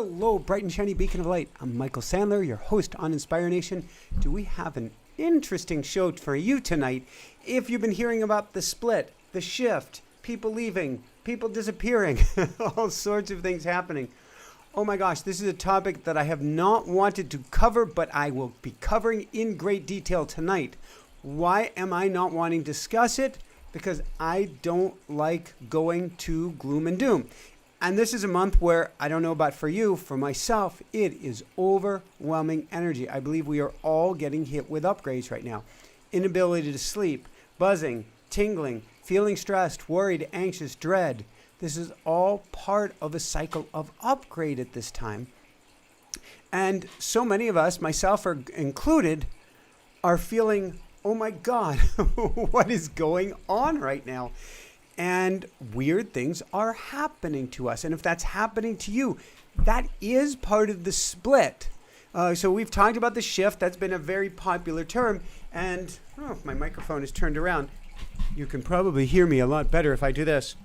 Hello, bright and shiny beacon of light. I'm Michael Sandler, your host on Inspire Nation. Do we have an interesting show for you tonight? If you've been hearing about the split, the shift, people leaving, people disappearing, all sorts of things happening. Oh my gosh, this is a topic that I have not wanted to cover, but I will be covering in great detail tonight. Why am I not wanting to discuss it? Because I don't like going to gloom and doom. And this is a month where, I don't know about for you, for myself, it is overwhelming energy. I believe we are all getting hit with upgrades right now. Inability to sleep, buzzing, tingling, feeling stressed, worried, anxious, dread. This is all part of a cycle of upgrade at this time. And so many of us, myself included, are feeling, oh my God, what is going on right now? And weird things are happening to us. And if that's happening to you, that is part of the split. So we've talked about the shift. That's been a very popular term. And if my microphone is turned around, you can probably hear me a lot better if I do this.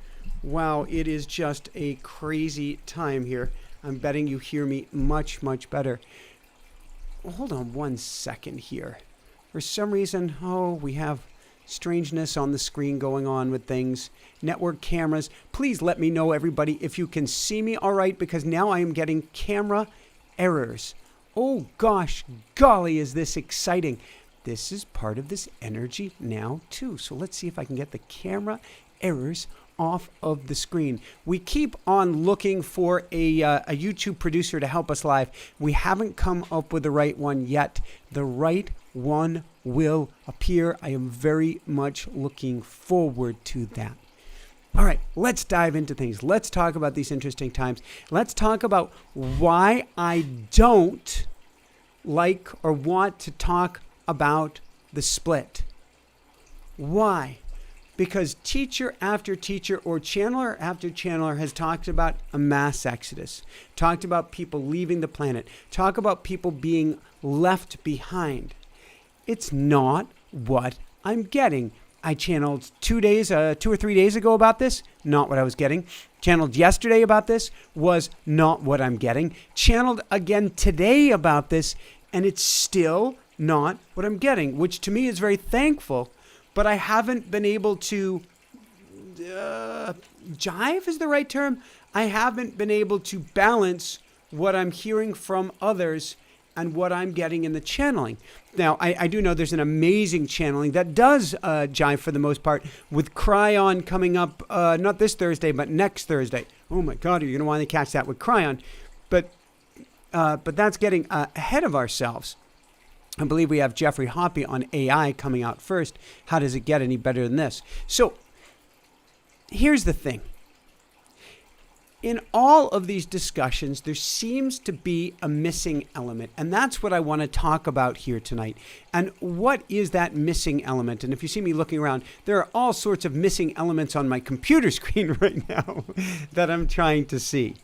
Wow, it is just a crazy time here. I'm betting you hear me much, much better. Hold on one second here. For some reason, we have strangeness on the screen going on with things. Network cameras. Please let me know, everybody, if you can see me all right, because now I am getting camera errors. Oh gosh, golly, is this exciting. This is part of this energy now too. So let's see if I can get the camera errors off of the screen. We keep on looking for a YouTube producer to help us live. We haven't come up with the right one yet. The right one will appear. I am very much looking forward to that. All right, let's dive into things. Let's talk about these interesting times. Let's talk about why I don't like or want to talk about the split. Why? Because teacher after teacher or channeler after channeler has talked about a mass exodus, talked about people leaving the planet, talk about people being left behind. It's not what I'm getting. I channeled 2 or 3 days ago about this, not what I was getting. Channeled yesterday about this, was not what I'm getting. Channeled again today about this, and it's still not what I'm getting, which to me is very thankful. But I haven't been able to, jive is the right term. I haven't been able to balance what I'm hearing from others and what I'm getting in the channeling. Now, I do know there's an amazing channeling that does jive for the most part, with Cryon coming up, not this Thursday, but next Thursday. Oh my God, are you going to want to catch that with Cryon? But that's getting ahead of ourselves. I believe we have Jeffrey Hoppy on AI coming out first. How does it get any better than this? So here's the thing. In all of these discussions, there seems to be a missing element. And that's what I want to talk about here tonight. And what is that missing element? And if you see me looking around, there are all sorts of missing elements on my computer screen right now that I'm trying to see.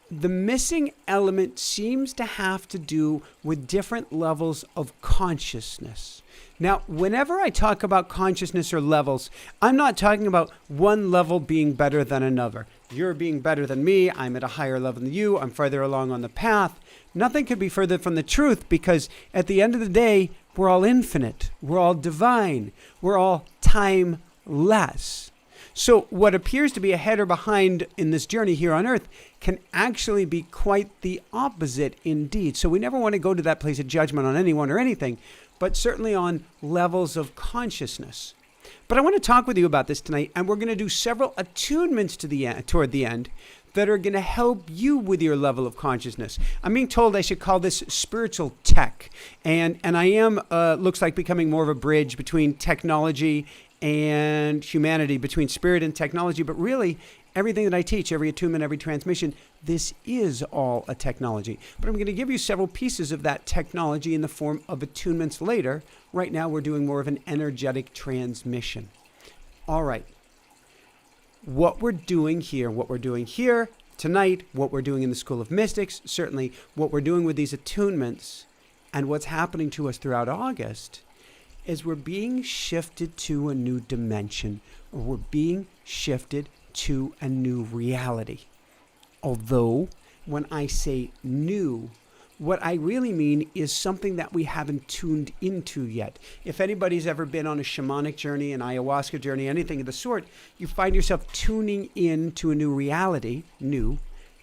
The missing element seems to have to do with different levels of consciousness. Now, whenever I talk about consciousness or levels, I'm not talking about one level being better than another. You're being better than me. I'm at a higher level than you. I'm further along on the path. Nothing could be further from the truth, because at the end of the day, we're all infinite. We're all divine. We're all timeless. So what appears to be ahead or behind in this journey here on Earth can actually be quite the opposite indeed. So we never want to go to that place of judgment on anyone or anything, but certainly on levels of consciousness. But I want to talk with you about this tonight, and we're going to do several attunements toward the end that are going to help you with your level of consciousness. I'm being told I should call this spiritual tech, and I am, looks like, becoming more of a bridge between technology and humanity, between spirit and technology. But really, everything that I teach, every attunement, every transmission, this is all a technology. But I'm going to give you several pieces of that technology in the form of attunements later. Right now, we're doing more of an energetic transmission. All right. What we're doing here tonight, what we're doing in the School of Mystics, certainly what we're doing with these attunements, and what's happening to us throughout August, is we're being shifted to a new dimension, or we're being shifted to a new reality. Although when I say new, what I really mean is something that we haven't tuned into yet. If anybody's ever been on a shamanic journey, an ayahuasca journey, anything of the sort, you find yourself tuning in to a new reality, new,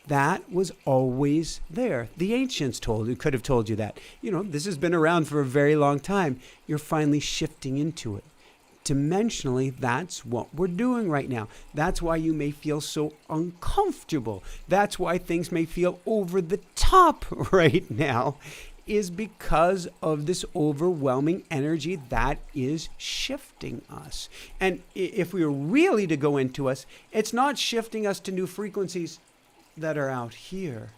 that was always there. The ancients could have told you that. This has been around for a very long time. You're finally shifting into it. Dimensionally, that's what we're doing right now. That's why you may feel so uncomfortable. That's why things may feel over the top right now, is because of this overwhelming energy that is shifting us. And if we were really to go into us, it's not shifting us to new frequencies that are out here,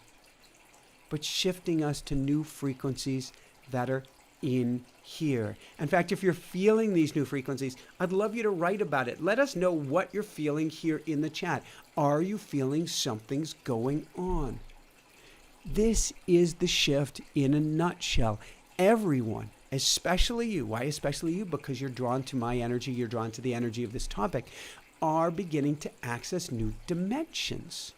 but shifting us to new frequencies that are in here. In fact, if you're feeling these new frequencies, I'd love you to write about it. Let us know what you're feeling here in the chat. Are you feeling something's going on? This is the shift in a nutshell. Everyone, especially you, why especially you? Because you're drawn to my energy, you're drawn to the energy of this topic, are beginning to access new dimensions.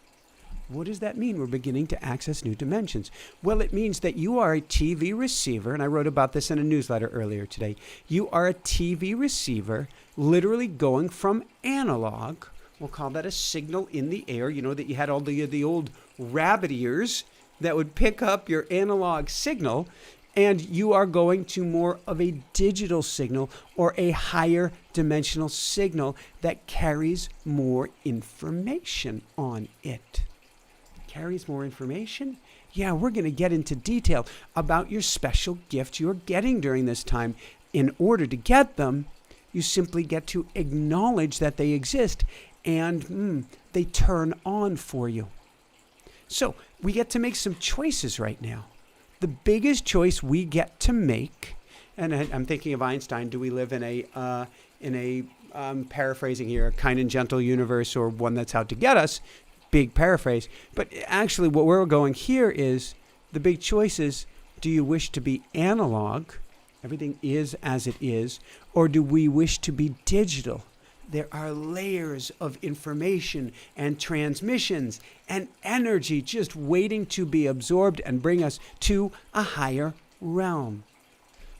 What does that mean? We're beginning to access new dimensions. Well, it means that you are a TV receiver, and I wrote about this in a newsletter earlier today. You are a TV receiver, literally going from analog, we'll call that a signal in the air. You know that you had all the old rabbit ears that would pick up your analog signal, and you are going to more of a digital signal or a higher dimensional signal that carries more information on it. Carries more information? Yeah, we're going to get into detail about your special gift you're getting during this time. In order to get them, you simply get to acknowledge that they exist and they turn on for you. So we get to make some choices right now. The biggest choice we get to make, and I'm thinking of Einstein, do we live in a paraphrasing here, a kind and gentle universe or one that's out to get us? Big paraphrase. But actually what we're going here is the big choice is, do you wish to be analog? Everything is as it is. Or do we wish to be digital? There are layers of information and transmissions and energy just waiting to be absorbed and bring us to a higher realm.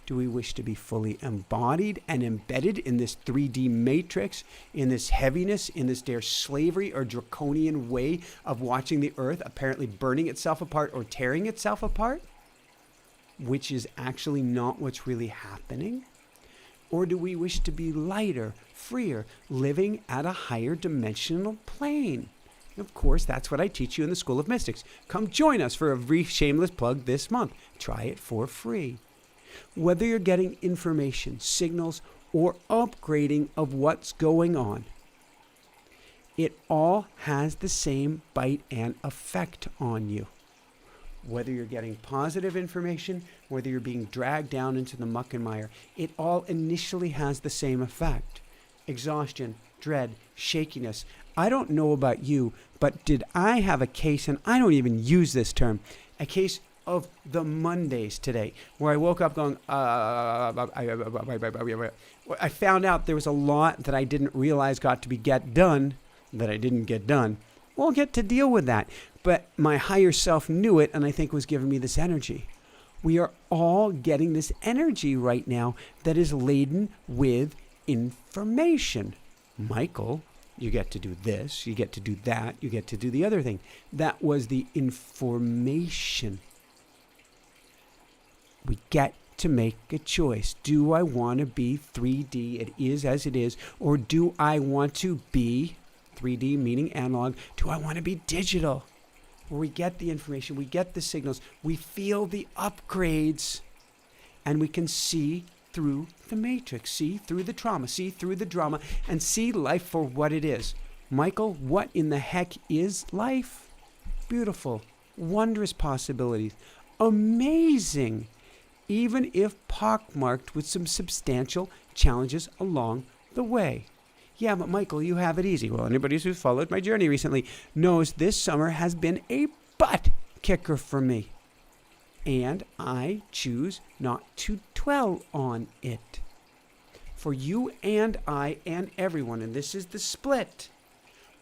Do we wish to be fully embodied and embedded in this 3D matrix, in this heaviness, in this dare slavery or draconian way of watching the earth apparently burning itself apart or tearing itself apart, which is actually not what's really happening? Or do we wish to be lighter, freer, living at a higher dimensional plane? Of course, that's what I teach you in the School of Mystics. Come join us for a brief shameless plug this month. Try it for free. Whether you're getting information, signals, or upgrading of what's going on, it all has the same bite and effect on you. Whether you're getting positive information, whether you're being dragged down into the muck and mire, it all initially has the same effect. Exhaustion, dread, shakiness. I don't know about you, but did I have a case, and I don't even use this term, a case of the Mondays today, where I woke up going, I found out there was a lot that I didn't realize got to be get done that I didn't get done. We'll get to deal with that. But my higher self knew it, and I think was giving me this energy. We are all getting this energy right now that is laden with information. Michael, you get to do this, you get to do that, you get to do the other thing. That was the information. We get to make a choice. Do I want to be 3D, it is as it is, or do I want to be 3D, meaning analog? Do I want to be digital? Where we get the information, we get the signals, we feel the upgrades, and we can see through the matrix, see through the trauma, see through the drama, and see life for what it is. Michael, what in the heck is life? Beautiful, wondrous possibilities, amazing, even if pockmarked with some substantial challenges along the way. Yeah, but Michael, you have it easy. Well, anybody who's followed my journey recently knows this summer has been a butt kicker for me. And I choose not to dwell on it. For you and I and everyone, and this is the split,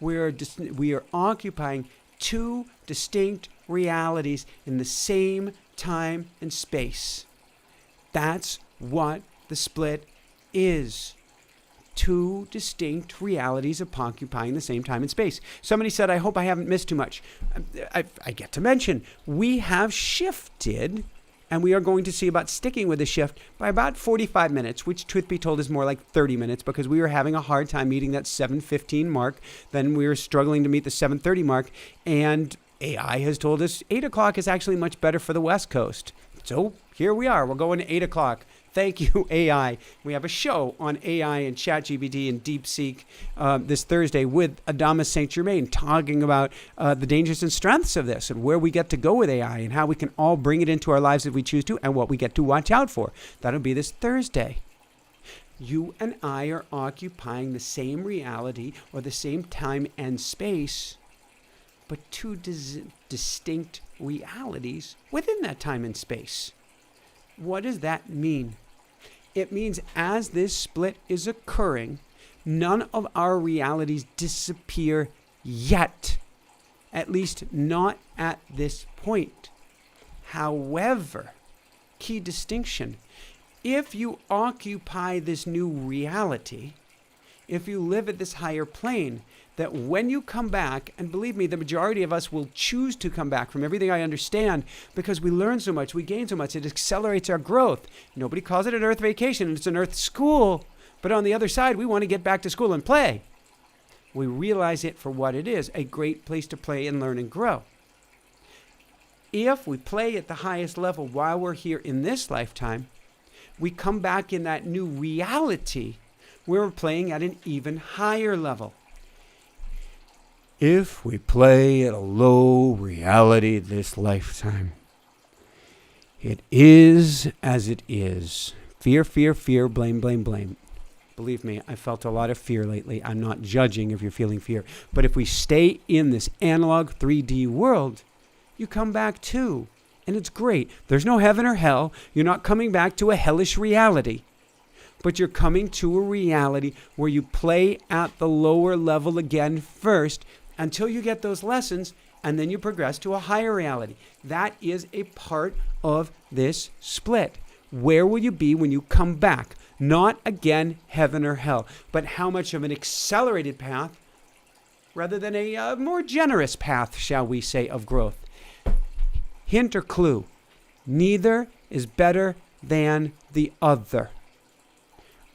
we are occupying two distinct realities in the same time and space. That's what the split is. Two distinct realities occupying the same time and space. Somebody said, I hope I haven't missed too much. I get to mention, we have shifted, and we are going to see about sticking with the shift by about 45 minutes, which, truth be told, is more like 30 minutes because we were having a hard time meeting that 7:15 mark. Then we were struggling to meet the 7:30 mark, and AI has told us 8 o'clock is actually much better for the West Coast. So here we are. We're going to 8 o'clock. Thank you, AI. We have a show on AI and ChatGPT and DeepSeek this Thursday with Adamus St. Germain talking about the dangers and strengths of this and where we get to go with AI and how we can all bring it into our lives if we choose to and what we get to watch out for. That'll be this Thursday. You and I are occupying the same reality or the same time and space, but two distinct realities within that time and space. What does that mean? It means as this split is occurring, none of our realities disappear yet, at least not at this point. However, key distinction, if you occupy this new reality, if you live at this higher plane, that when you come back, and believe me, the majority of us will choose to come back from everything I understand because we learn so much, we gain so much, it accelerates our growth. Nobody calls it an earth vacation, it's an earth school. But on the other side, we want to get back to school and play. We realize it for what it is, a great place to play and learn and grow. If we play at the highest level while we're here in this lifetime, we come back in that new reality where we're playing at an even higher level. If we play at a low reality this lifetime, it is as it is. Fear, fear, fear, blame, blame, blame. Believe me, I felt a lot of fear lately. I'm not judging if you're feeling fear. But if we stay in this analog 3D world, you come back too. And it's great. There's no heaven or hell. You're not coming back to a hellish reality. But you're coming to a reality where you play at the lower level again first, until you get those lessons, and then you progress to a higher reality. That is a part of this split. Where will you be when you come back? Not, again, heaven or hell, but how much of an accelerated path rather than a more generous path, shall we say, of growth. Hint or clue, neither is better than the other.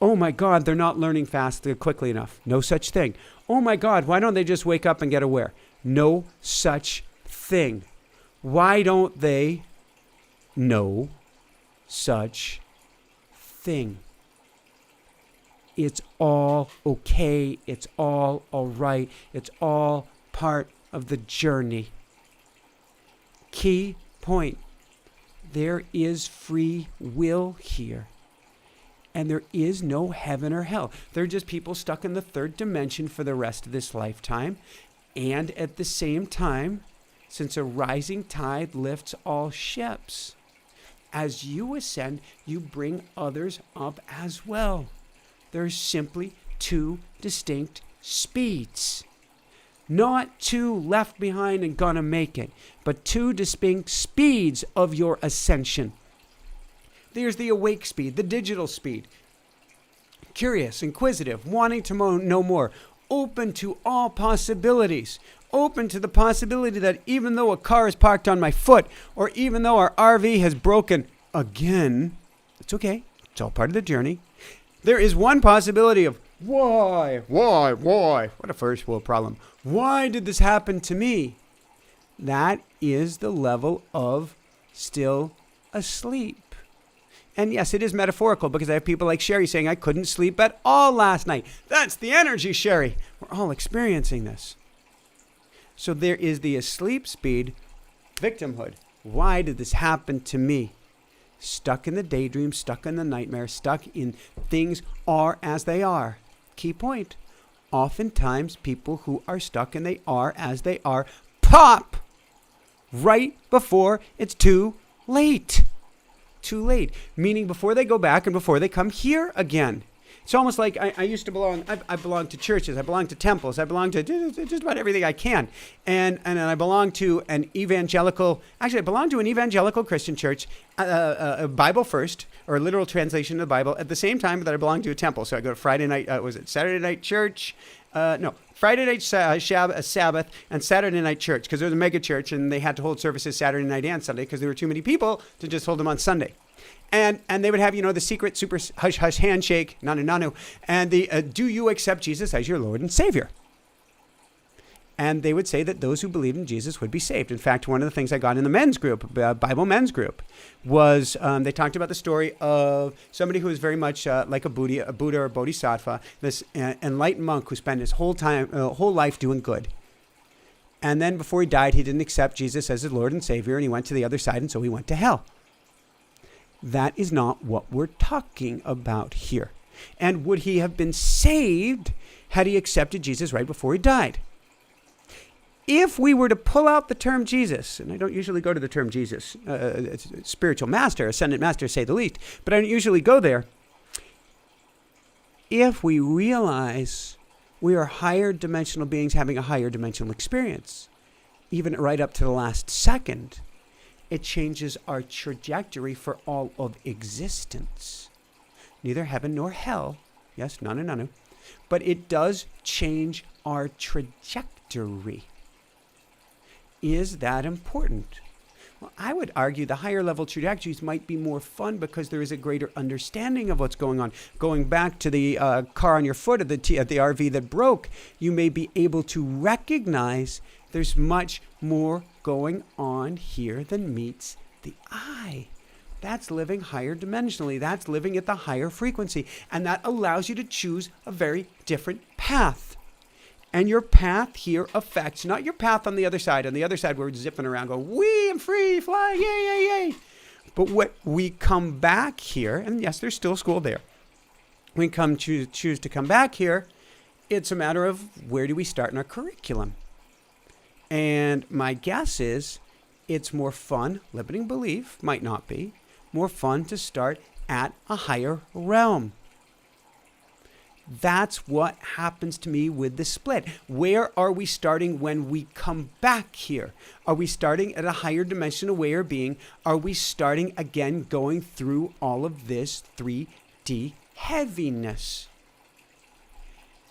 Oh my God, they're not learning fast quickly enough. No such thing. Oh my God, why don't they just wake up and get aware? No such thing. Why don't they? No such thing. It's all okay. It's all right. It's all part of the journey. Key point. There is free will here. And there is no heaven or hell. They're just people stuck in the third dimension for the rest of this lifetime. And at the same time, since a rising tide lifts all ships, as you ascend, you bring others up as well. There's simply two distinct speeds. Not two left behind and gonna make it, but two distinct speeds of your ascension. There's the awake speed, the digital speed. Curious, inquisitive, wanting to know more, open to all possibilities, open to the possibility that even though a car is parked on my foot, or even though our RV has broken again, it's okay. It's all part of the journey. There is one possibility of why? What a first world problem. Why did this happen to me? That is the level of still asleep. And yes, it is metaphorical because I have people like Sherry saying, I couldn't sleep at all last night. That's the energy, Sherry. We're all experiencing this. So there is the asleep speed, victimhood. Why did this happen to me? Stuck in the daydream, stuck in the nightmare, stuck in things are as they are. Key point. Oftentimes, people who are stuck and they are as they are pop right before it's too late. Too late, meaning before they go back and before they come here again. It's almost like I used to belong. I belong to churches. I belong to temples. I belong to just about everything I can. And I belong to an evangelical. Actually, I belong to an evangelical Christian church, a Bible first, or a literal translation of the Bible, at the same time that I belong to a temple. So I go to Friday night. Was it Saturday night church? No, Friday night Sabbath and Saturday night church, because there was a mega church and they had to hold services Saturday night and Sunday because there were too many people to just hold them on Sunday. And they would have, the secret super hush handshake, nanu, and the do you accept Jesus as your Lord and Savior? And they would say that those who believed in Jesus would be saved. In fact, one of the things I got in the men's group, Bible men's group, was they talked about the story of somebody who was very much like a Buddha or Bodhisattva, this enlightened monk who spent his whole life doing good. And then before he died, he didn't accept Jesus as his Lord and Savior, and he went to the other side, and so he went to hell. That is not what we're talking about here. And would he have been saved had he accepted Jesus right before he died? If we were to pull out the term Jesus, and I don't usually go to the term Jesus, spiritual master, ascendant master, say the least, but I don't usually go there. If we realize we are higher dimensional beings having a higher dimensional experience, even right up to the last second, it changes our trajectory for all of existence. Neither heaven nor hell, yes, no, but it does change our trajectory. Is that important? Well, I would argue the higher level trajectories might be more fun because there is a greater understanding of what's going on. Going back to the car on your foot at the RV that broke, you may be able to recognize there's much more going on here than meets the eye. That's living higher dimensionally. That's living at the higher frequency. And that allows you to choose a very different path. And your path here affects not your path on the other side. On the other side, we're zipping around going, wee, I'm free, fly, yay, yay, yay. But what we come back here, and yes, there's still school there. We choose to come back here. It's a matter of where do we start in our curriculum. And my guess is it's more fun, limiting belief, might not be, more fun to start at a higher realm. That's what happens to me with the split. Where are we starting when we come back here? Are we starting at a higher dimensional way of being? Are we starting again going through all of this 3D heaviness?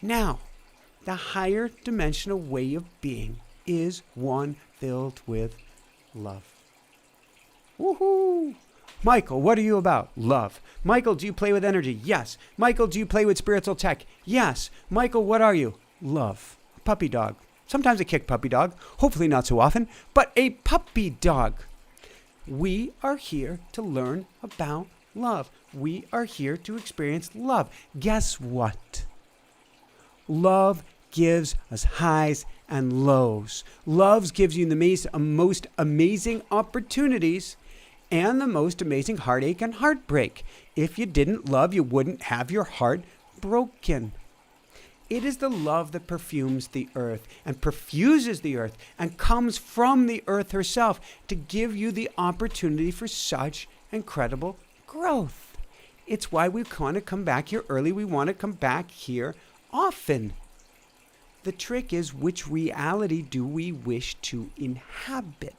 Now, the higher dimensional way of being is one filled with love. Woohoo! Michael, what are you about? Love. Michael, do you play with energy? Yes. Michael, do you play with spiritual tech? Yes. Michael, what are you? Love. A puppy dog. Sometimes a kicked puppy dog. Hopefully not so often, but a puppy dog. We are here to learn about love. We are here to experience love. Guess what? Love gives us highs and lows. Love gives you the most amazing opportunities and the most amazing heartache and heartbreak. If you didn't love, you wouldn't have your heart broken. It is the love that perfumes the earth and perfuses the earth and comes from the earth herself to give you the opportunity for such incredible growth. It's why we want to come back here early. We want to come back here often. The trick is, which reality do we wish to inhabit?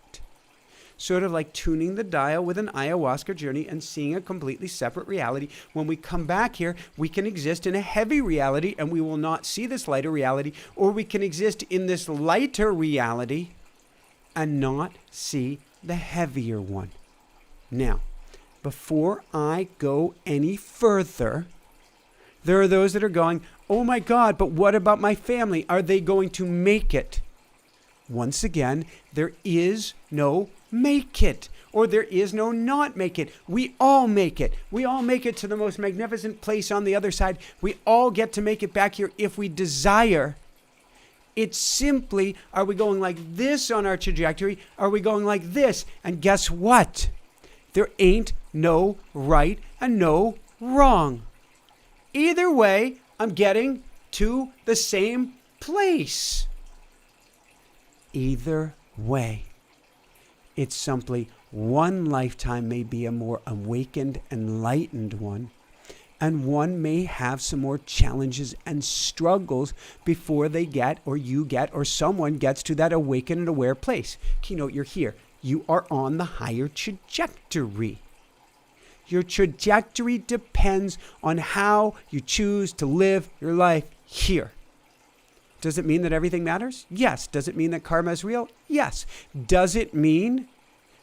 Sort of like tuning the dial with an ayahuasca journey and seeing a completely separate reality. When we come back here, we can exist in a heavy reality and we will not see this lighter reality, or we can exist in this lighter reality and not see the heavier one. Now, before I go any further, there are those that are going, oh my God, but what about my family? Are they going to make it? Once again, there is no make it, or there is no not make it. We all make it. We all make it to the most magnificent place on the other side. We all get to make it back here if we desire. It's simply, are we going like this on our trajectory? Are we going like this? And guess what? There ain't no right and no wrong. Either way, I'm getting to the same place. Either way. It's simply one lifetime may be a more awakened, enlightened one, And one may have some more challenges and struggles before they get, or you get, or someone gets to that awakened and aware place. Keynote, you're here. You are on the higher trajectory. Your trajectory depends on how you choose to live your life here. Does it mean that everything matters? Yes. Does it mean that karma is real? Yes. Does it mean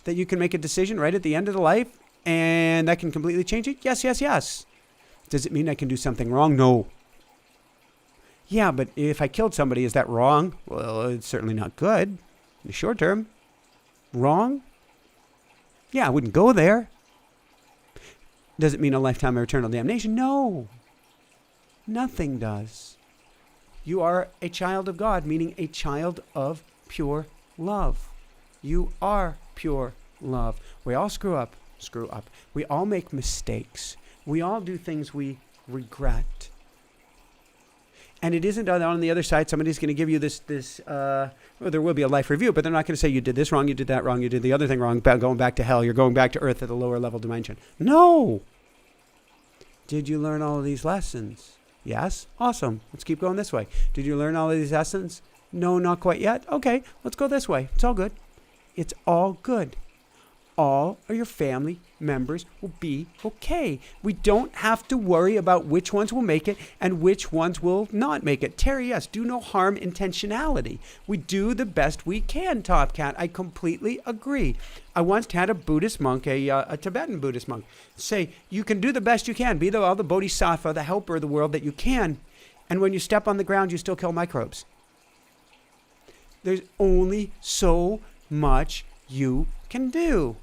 that you can make a decision right at the end of the life and that can completely change it? Yes, yes, yes. Does it mean I can do something wrong? No. Yeah, but if I killed somebody, is that wrong? Well, it's certainly not good in the short term. Wrong? Yeah, I wouldn't go there. Does it mean a lifetime of eternal damnation? No. Nothing does. You are a child of God, meaning a child of pure love. You are pure love. We all screw up. We all make mistakes. We all do things we regret. And it isn't on the other side, somebody's going to give you this well, there will be a life review, but they're not going to say you did this wrong, you did that wrong, you did the other thing wrong, going back to hell, you're going back to earth at a lower level dimension. No! Did you learn all of these lessons? Yes? Awesome. Let's keep going this way. Did you learn all of these lessons? No, not quite yet. Okay, let's go this way. It's all good. It's all good. All of your family members will be okay. We don't have to worry about which ones will make it and which ones will not make it. Terry, yes, do no harm intentionality. We do the best we can, Top Cat. I completely agree. I once had a Buddhist monk, a Tibetan Buddhist monk, say, you can do the best you can. Be the bodhisattva, the helper of the world that you can. And when you step on the ground, you still kill microbes. There's only so much you can do.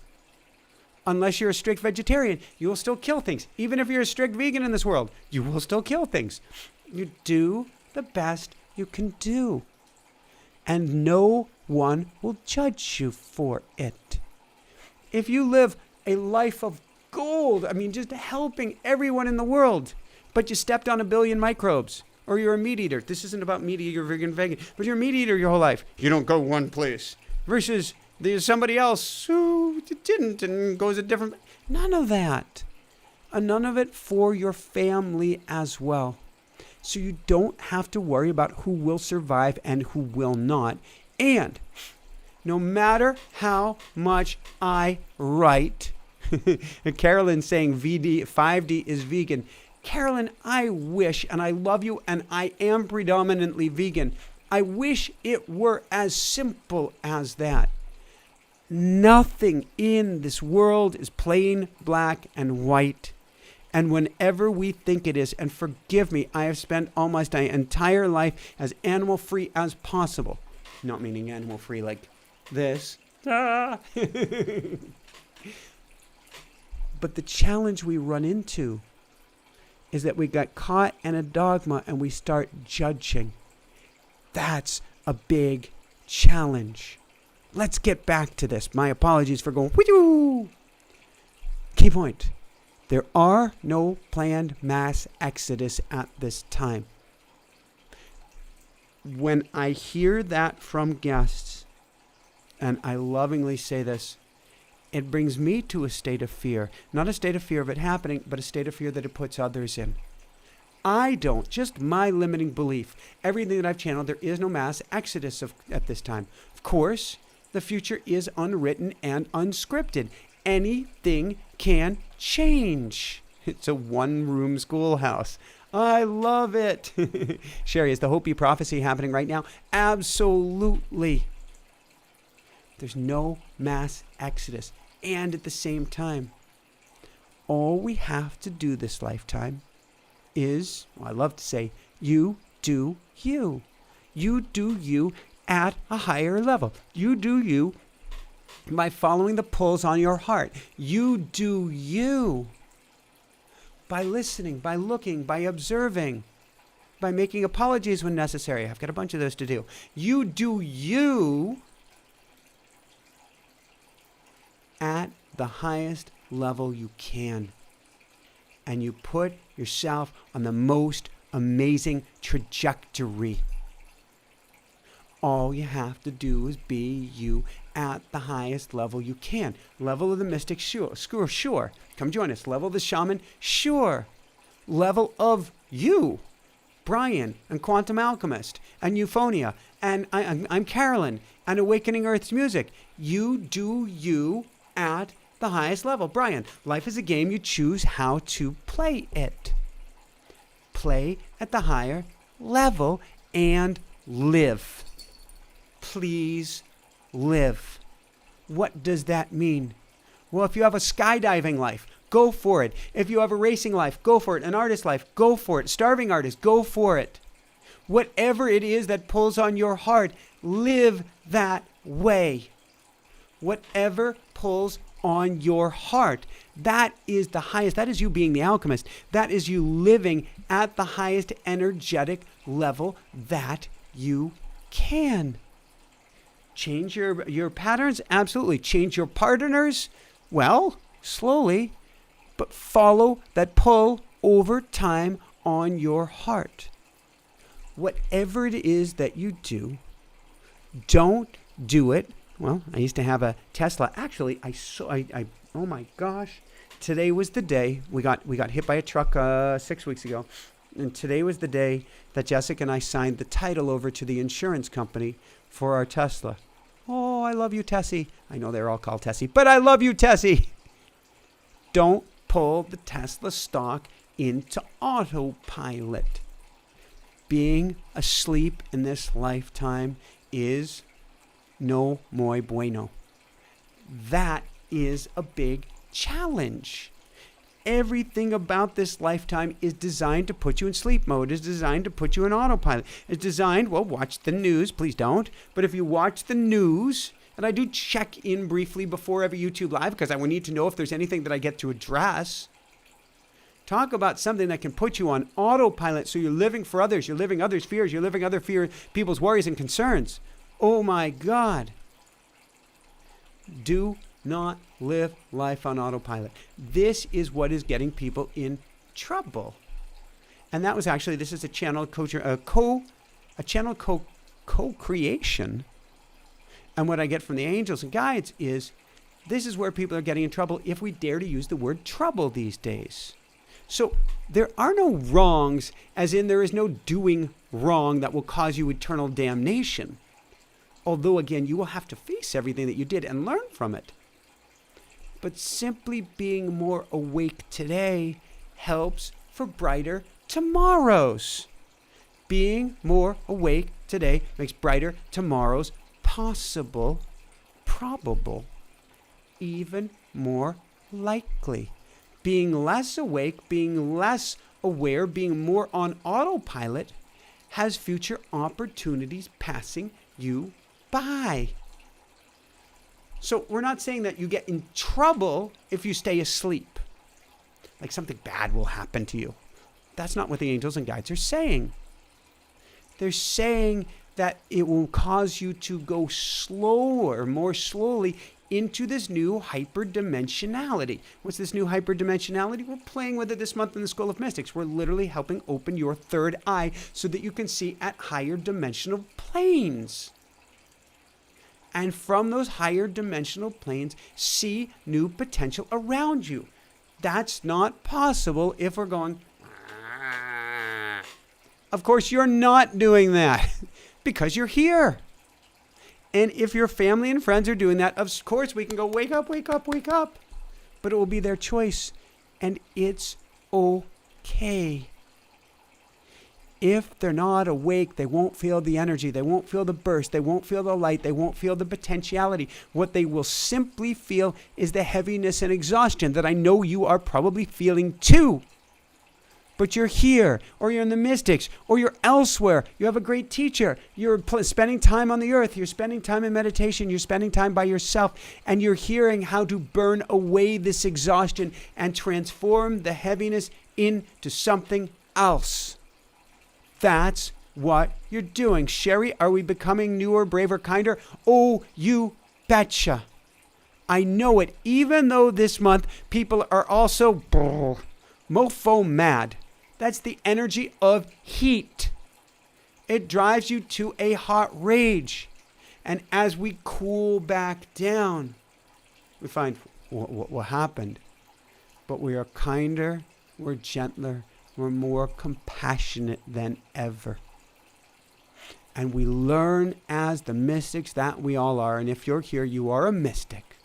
Unless you're a strict vegetarian, you will still kill things. Even if you're a strict vegan in this world, you will still kill things. You do the best you can do. And no one will judge you for it. If you live a life of gold, just helping everyone in the world, but you stepped on 1 billion microbes, or you're a meat eater. This isn't about meat eater, you're vegan, but you're a meat eater your whole life. You don't go one place. Versus there's somebody else who didn't and goes a different... None of that. And none of it for your family as well. So you don't have to worry about who will survive and who will not. And no matter how much I write, Carolyn saying 5D is vegan. Carolyn, I wish, and I love you, and I am predominantly vegan. I wish it were as simple as that. Nothing in this world is plain black and white. And whenever we think it is, and forgive me, I have spent almost my entire life as animal-free as possible. Not meaning animal-free like this. But the challenge we run into is that we got caught in a dogma and we start judging. That's a big challenge. Let's get back to this. My apologies for going, whoo! Key point. There are no planned mass exodus at this time. When I hear that from guests, and I lovingly say this, it brings me to a state of fear. Not a state of fear of it happening, but a state of fear that it puts others in. I don't, just my limiting belief. Everything that I've channeled, there is no mass exodus at this time. Of course, the future is unwritten and unscripted. Anything can change. It's a one-room schoolhouse. I love it. Sherry, is the Hopi prophecy happening right now? Absolutely. There's no mass exodus. And at the same time, all we have to do this lifetime is, I love to say, you do you. You do you at a higher level. You do you by following the pulls on your heart. You do you by listening, by looking, by observing, by making apologies when necessary. I've got a bunch of those to do. You do you at the highest level you can. And you put yourself on the most amazing trajectory. All you have to do is be you at the highest level you can. Level of the mystic, sure. Come join us. Level of the shaman, sure. level of you, Brian, and Quantum Alchemist, and Euphonia, and I'm Carolyn, and Awakening Earth's Music. You do you at the highest level. Brian, life is a game. You choose how to play it. Play at the higher level and live. Please live. What does that mean? Well, if you have a skydiving life, go for it. If you have a racing life, go for it. An artist life, go for it. Starving artist, go for it. Whatever it is that pulls on your heart, live that way. Whatever pulls on your heart, that is the highest. That is you being the alchemist. That is you living at the highest energetic level that you can. Change your patterns? Absolutely. Change your partners? Well, slowly, but follow that pull over time on your heart. Whatever it is that you do, don't do it. Well, I used to have a Tesla. Actually, oh my gosh. Today was the day we got hit by a truck 6 weeks ago. And today was the day that Jessica and I signed the title over to the insurance company for our Tesla. Oh, I love you, Tessie. I know they're all called Tessie, but I love you, Tessie. Don't pull the Tesla stock into autopilot. Being asleep in this lifetime is no muy bueno. That is a big challenge. Everything about this lifetime is designed to put you in sleep mode, is designed to put you in autopilot. It's designed, well, watch the news, please don't. But if you watch the news, and I do check in briefly before every YouTube live because I would need to know if there's anything that I get to address. Talk about something that can put you on autopilot so you're living for others, you're living others' fears, you're living other people's worries and concerns. Oh my God. Do not live life on autopilot. This is what is getting people in trouble. And that was actually, this is a channel co-creation. And what I get from the angels and guides is, this is where people are getting in trouble if we dare to use the word trouble these days. So there are no wrongs, as in there is no doing wrong that will cause you eternal damnation. Although, again, you will have to face everything that you did and learn from it. But simply being more awake today helps for brighter tomorrows. Being more awake today makes brighter tomorrows possible, probable, even more likely. Being less awake, being less aware, being more on autopilot has future opportunities passing you by. So we're not saying that you get in trouble if you stay asleep. Like something bad will happen to you. That's not what the angels and guides are saying. They're saying that it will cause you to go slower, more slowly, into this new hyperdimensionality. What's this new hyperdimensionality? We're playing with it this month in the School of Mystics. We're literally helping open your third eye so that you can see at higher dimensional planes. And from those higher dimensional planes, see new potential around you. That's not possible if we're going, ah. Of course, you're not doing that because you're here. And if your family and friends are doing that, of course, we can go, wake up, wake up, wake up. But it will be their choice. And it's okay. If they're not awake, they won't feel the energy. They won't feel the burst. They won't feel the light. They won't feel the potentiality. What they will simply feel is the heaviness and exhaustion that I know you are probably feeling too. But you're here, or you're in the mystics, or you're elsewhere. You have a great teacher. You're spending time on the earth. You're spending time in meditation. You're spending time by yourself. And you're hearing how to burn away this exhaustion and transform the heaviness into something else. That's what you're doing. Sherry, are we becoming newer, braver, kinder? Oh, you betcha. I know it. Even though this month people are also mofo mad. That's the energy of heat. It drives you to a hot rage. And as we cool back down, we find what happened. But we are kinder, we're gentler, We're more compassionate than ever. And we learn as the mystics that we all are. And if you're here, you are a mystic.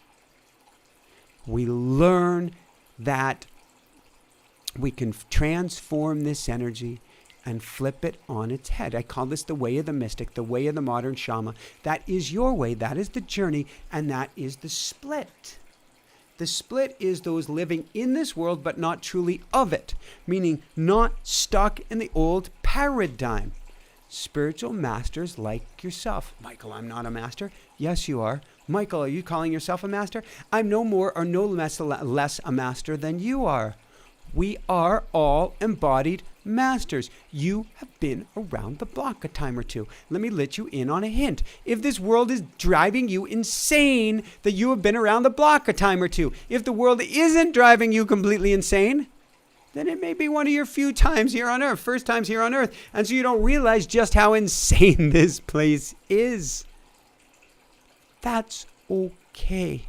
We learn that we can transform this energy and flip it on its head. I call this the way of the mystic, the way of the modern shaman. That is your way. That is the journey. And that is the split. The split is those living in this world but not truly of it, meaning not stuck in the old paradigm. Spiritual masters like yourself. Michael, I'm not a master. Yes, you are. Michael, are you calling yourself a master? I'm no more or no less a master than you are. We are all embodied masters. You have been around the block a time or two. Let me let you in on a hint. If this world is driving you insane, that you have been around the block a time or two. If the world isn't driving you completely insane, then it may be one of your few times here on Earth, first times here on Earth. And so you don't realize just how insane this place is. That's okay.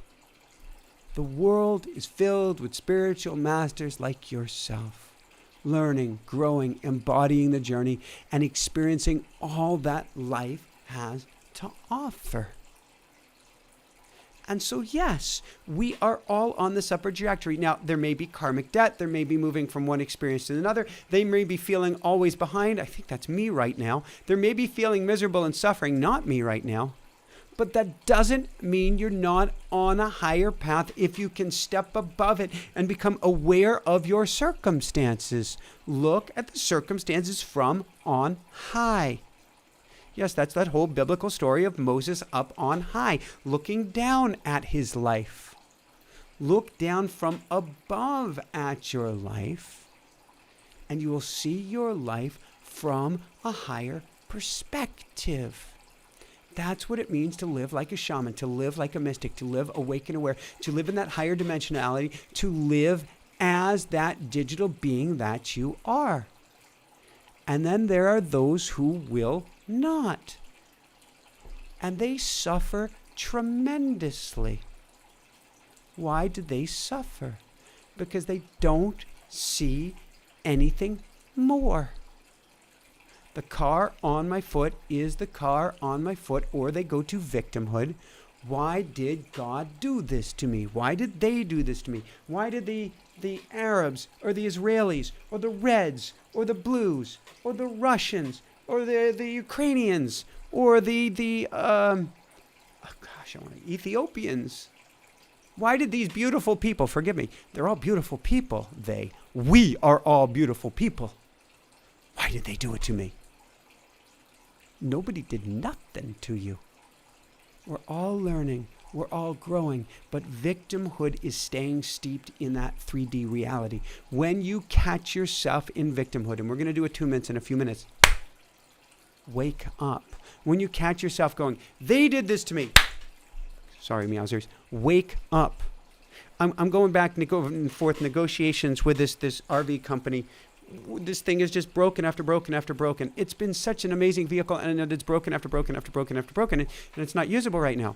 The world is filled with spiritual masters like yourself, learning, growing, embodying the journey, and experiencing all that life has to offer. And so, yes, we are all on this upward trajectory. Now, there may be karmic debt. There may be moving from one experience to another. They may be feeling always behind. I think that's me right now. There may be feeling miserable and suffering. Not me right now. But that doesn't mean you're not on a higher path if you can step above it and become aware of your circumstances. Look at the circumstances from on high. Yes, that's that whole biblical story of Moses up on high, looking down at his life. Look down from above at your life, and you will see your life from a higher perspective. That's what it means to live like a shaman, to live like a mystic, to live awake and aware, to live in that higher dimensionality, to live as that digital being that you are. And then there are those who will not. And they suffer tremendously. Why do they suffer? Because they don't see anything more. The car on my foot is the car on my foot, or they go to victimhood. Why did God do this to me? Why did they do this to me? Why did the Arabs or the Israelis or the Reds or the Blues or the Russians or the Ukrainians or the Ethiopians? Why did these beautiful people, forgive me, they're all beautiful people, we are all beautiful people. Why did they do it to me? Nobody did nothing to you. We're all learning. We're all growing. But victimhood is staying steeped in that 3D reality. When you catch yourself in victimhood, and we're going to do attunements in a few minutes, wake up. When you catch yourself going, they did this to me. Sorry, meowsers. Wake up. I'm going back and forth negotiations with this RV company. This thing is just broken after broken after broken. It's been such an amazing vehicle, and it's broken after broken after broken after broken, and it's not usable right now.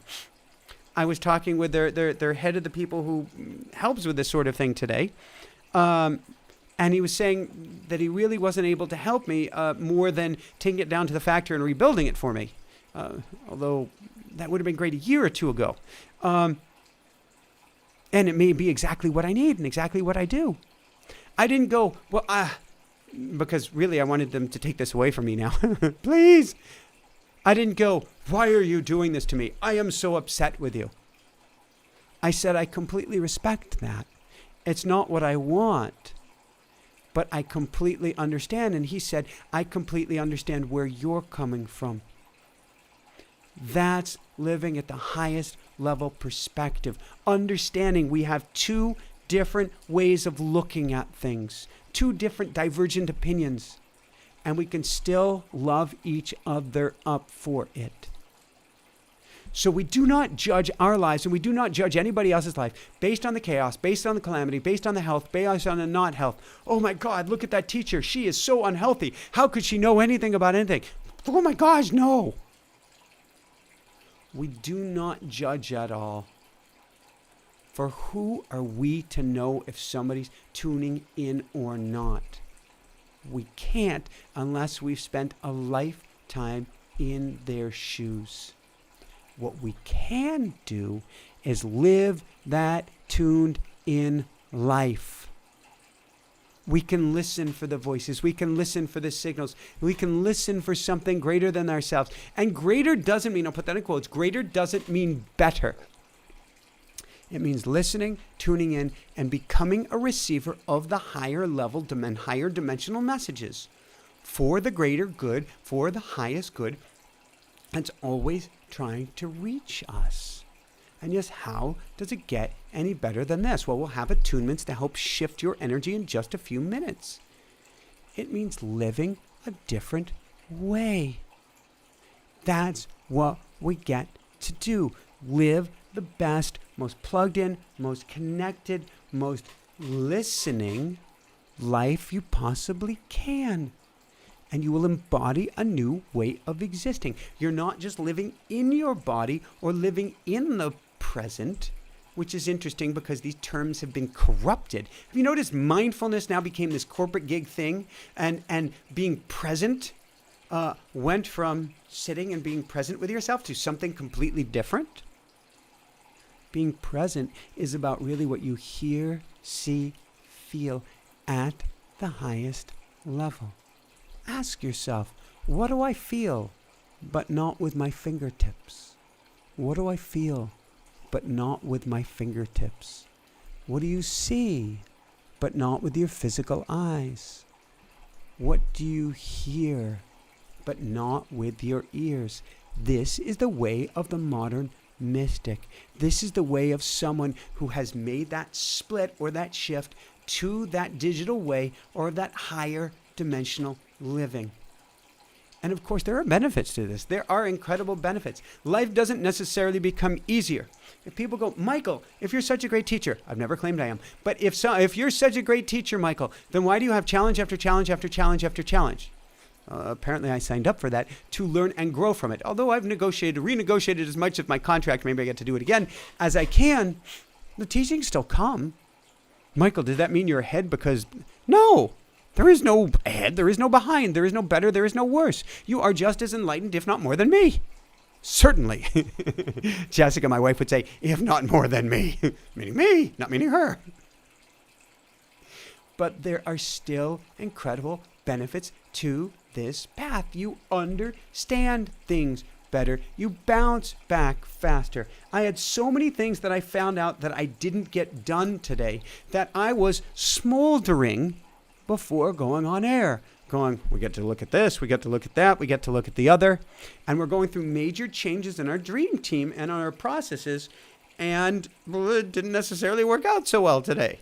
I was talking with their head of the people who helps with this sort of thing today, and he was saying that he really wasn't able to help me more than taking it down to the factory and rebuilding it for me, although that would have been great a year or two ago. And it may be exactly what I need and exactly what I do. I didn't go, because really I wanted them to take this away from me now. Please. I didn't go, why are you doing this to me? I am so upset with you. I said, I completely respect that. It's not what I want, but I completely understand. And he said, I completely understand where you're coming from. That's living at the highest level perspective. Understanding we have two different ways of looking at things, two different divergent opinions, and we can still love each other up for it. So we do not judge our lives, and we do not judge anybody else's life based on the chaos, based on the calamity, based on the health, based on the not health. Oh my God, look at that teacher. She is so unhealthy. How could she know anything about anything? Oh my gosh, no. We do not judge at all. For who are we to know if somebody's tuning in or not? We can't unless we've spent a lifetime in their shoes. What we can do is live that tuned in life. We can listen for the voices. We can listen for the signals. We can listen for something greater than ourselves. And greater doesn't mean, I'll put that in quotes, greater doesn't mean better. It means listening, tuning in, and becoming a receiver of the higher level, higher dimensional messages for the greater good, for the highest good. It's always trying to reach us. And yes, how does it get any better than this? Well, we'll have attunements to help shift your energy in just a few minutes. It means living a different way. That's what we get to do. Live the best, most plugged in, most connected, most listening life you possibly can. And you will embody a new way of existing. You're not just living in your body or living in the present, which is interesting because these terms have been corrupted. Have you noticed mindfulness now became this corporate gig thing, and being present went from sitting and being present with yourself to something completely different? Being present is about really what you hear, see, feel at the highest level. Ask yourself, what do I feel, but not with my fingertips? What do I feel, but not with my fingertips? What do you see, but not with your physical eyes? What do you hear, but not with your ears? This is the way of the modern mystic. This is the way of someone who has made that split or that shift to that digital way or that higher dimensional living. And of course, there are benefits to this. There are incredible benefits. Life doesn't necessarily become easier. If people go, Michael, if you're such a great teacher, I've never claimed I am, but if you're such a great teacher, Michael, then why do you have challenge after challenge after challenge after challenge? Apparently, I signed up for that to learn and grow from it. Although I've renegotiated as much of my contract, maybe I get to do it again, as I can, the teachings still come. Michael, does that mean you're ahead? Because no. There is no ahead, there is no behind, there is no better, there is no worse. You are just as enlightened, if not more than me. Certainly. Jessica, my wife, would say, if not more than me. Meaning me, not meaning her. But there are still incredible benefits to this path. You understand things better. You bounce back faster. I had so many things that I found out that I didn't get done today that I was smoldering before going on air, we get to look at this, we get to look at that, we get to look at the other, and we're going through major changes in our dream team and on our processes, and it didn't necessarily work out so well today.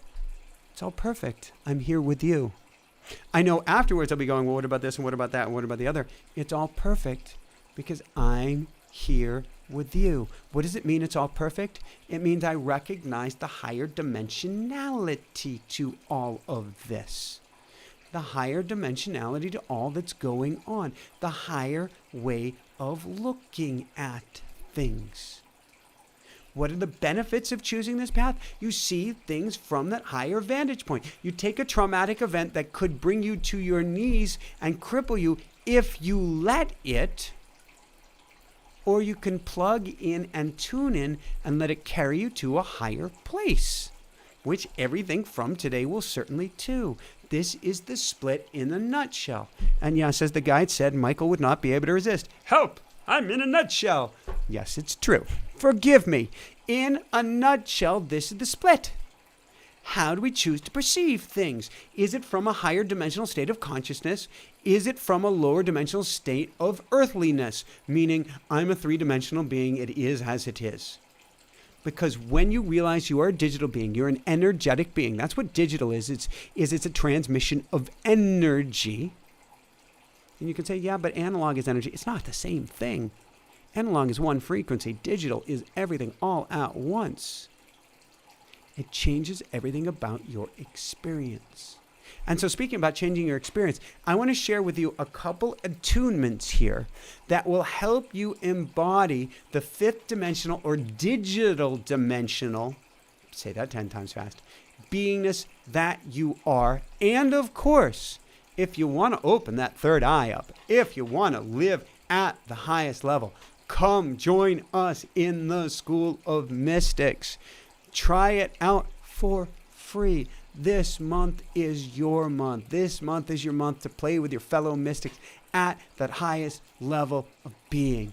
It's all perfect. I'm here with you. I know afterwards I'll be going, well, what about this, and what about that, and what about the other? It's all perfect because I'm here with you. What does it mean it's all perfect? It means I recognize the higher dimensionality to all of this. The higher dimensionality to all that's going on, the higher way of looking at things. What are the benefits of choosing this path? You see things from that higher vantage point. You take a traumatic event that could bring you to your knees and cripple you if you let it, or you can plug in and tune in and let it carry you to a higher place, which everything from today will certainly do. This is the split in a nutshell. And yes, as the guide said, Michael would not be able to resist. Help! I'm in a nutshell. Yes, it's true. Forgive me. In a nutshell, this is the split. How do we choose to perceive things? Is it from a higher dimensional state of consciousness? Is it from a lower dimensional state of earthliness? Meaning, I'm a three-dimensional being. It is as it is. Because when you realize you are a digital being, you're an energetic being. That's what digital is. It's a transmission of energy. And you can say, yeah, but analog is energy. It's not the same thing. Analog is one frequency. Digital is everything all at once. It changes everything about your experience. And so speaking about changing your experience, I want to share with you a couple attunements here that will help you embody the fifth dimensional or digital dimensional, say that 10 times fast, beingness that you are. And of course, if you want to open that third eye up, if you want to live at the highest level, come join us in the School of Mystics. Try it out for free. This month is your month. This month is your month to play with your fellow mystics at that highest level of being.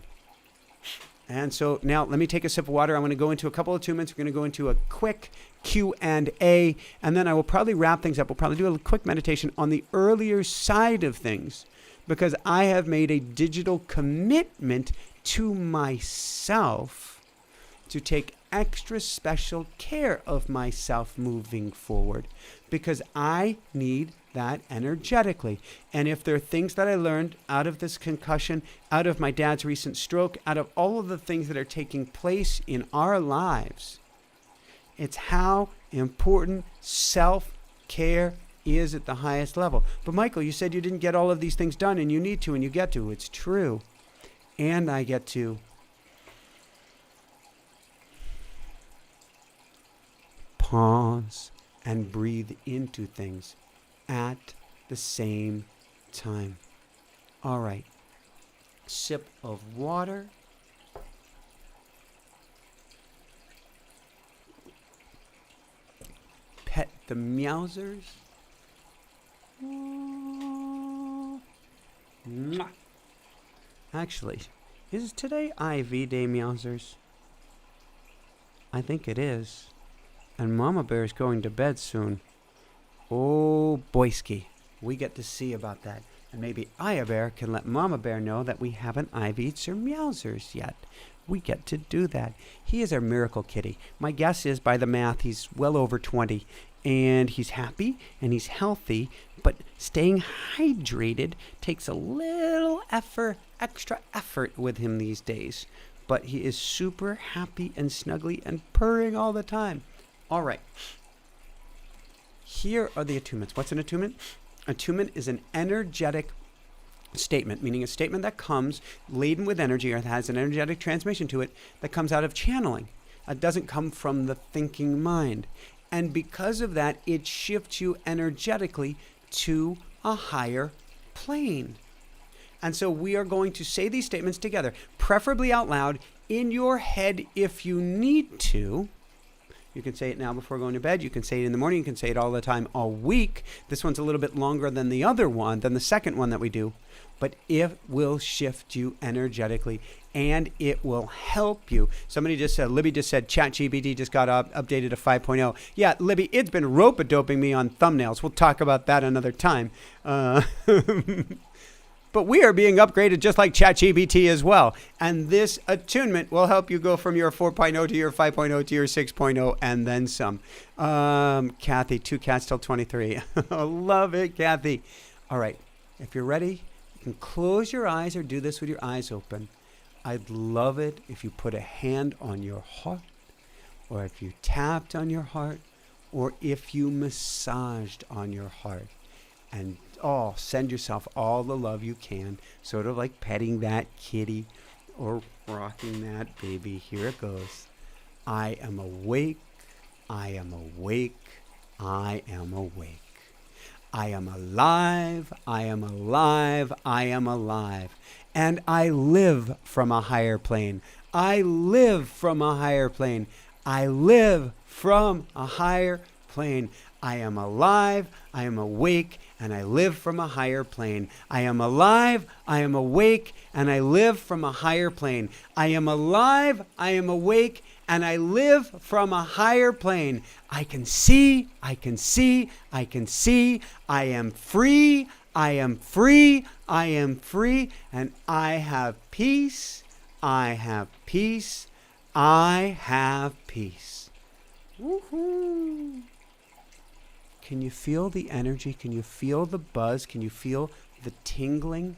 And so now let me take a sip of water. I'm going to go into a couple of attunements. We're going to go into a quick Q&A, and then I will probably wrap things up. We'll probably do a quick meditation on the earlier side of things, because I have made a digital commitment to myself to take extra special care of myself moving forward, because I need that energetically. And if there are things that I learned out of this concussion, out of my dad's recent stroke, out of all of the things that are taking place in our lives, it's how important self-care is at the highest level. But Michael, you said you didn't get all of these things done, and you need to, and you get to. It's true. And I get to pause and breathe into things at the same time. All right. Sip of water. Pet the meowsers. Mwah. Actually, is today IV Day, meowsers? I think it is. And Mama Bear is going to bed soon. Oh, boyski. We get to see about that. And maybe Aya Bear can let Mama Bear know that we haven't IV'd Sir Meowsers yet. We get to do that. He is our miracle kitty. My guess is, by the math, he's well over 20. And he's happy and he's healthy. But staying hydrated takes a little extra effort with him these days. But he is super happy and snuggly and purring all the time. All right. Here are the attunements. What's an attunement? Attunement is an energetic statement, meaning a statement that comes laden with energy, or has an energetic transmission to it, that comes out of channeling. It doesn't come from the thinking mind. And because of that, it shifts you energetically to a higher plane. And so we are going to say these statements together, preferably out loud, in your head if you need to. You can say it now before going to bed. You can say it in the morning. You can say it all the time, all week. This one's a little bit longer than the other one, than the second one that we do. But it will shift you energetically, and it will help you. Somebody just said, Libby just said, ChatGPT just got updated to 5.0. Yeah, Libby, it's been rope-a-doping me on thumbnails. We'll talk about that another time. But we are being upgraded just like ChatGPT as well. And this attunement will help you go from your 4.0 to your 5.0 to your 6.0 and then some. Kathy, 2 cats till 23. Love it, Kathy. All right. If you're ready, you can close your eyes or do this with your eyes open. I'd love it if you put a hand on your heart, or if you tapped on your heart, or if you massaged on your heart. And send yourself all the love you can, sort of like petting that kitty or rocking that baby. Here it goes. I am awake. I am awake. I am awake. I am alive. I am alive. I am alive. And I live from a higher plane. I live from a higher plane. I live from a higher plane. I am alive, I am awake, and I live from a higher plane. I am alive, I am awake, and I live from a higher plane. I am alive, I am awake, and I live from a higher plane. I can see, I can see, I can see. I am free, I am free, I am free, and I have peace, I have peace, I have peace. Woohoo! Can you feel the energy? Can you feel the buzz? Can you feel the tingling?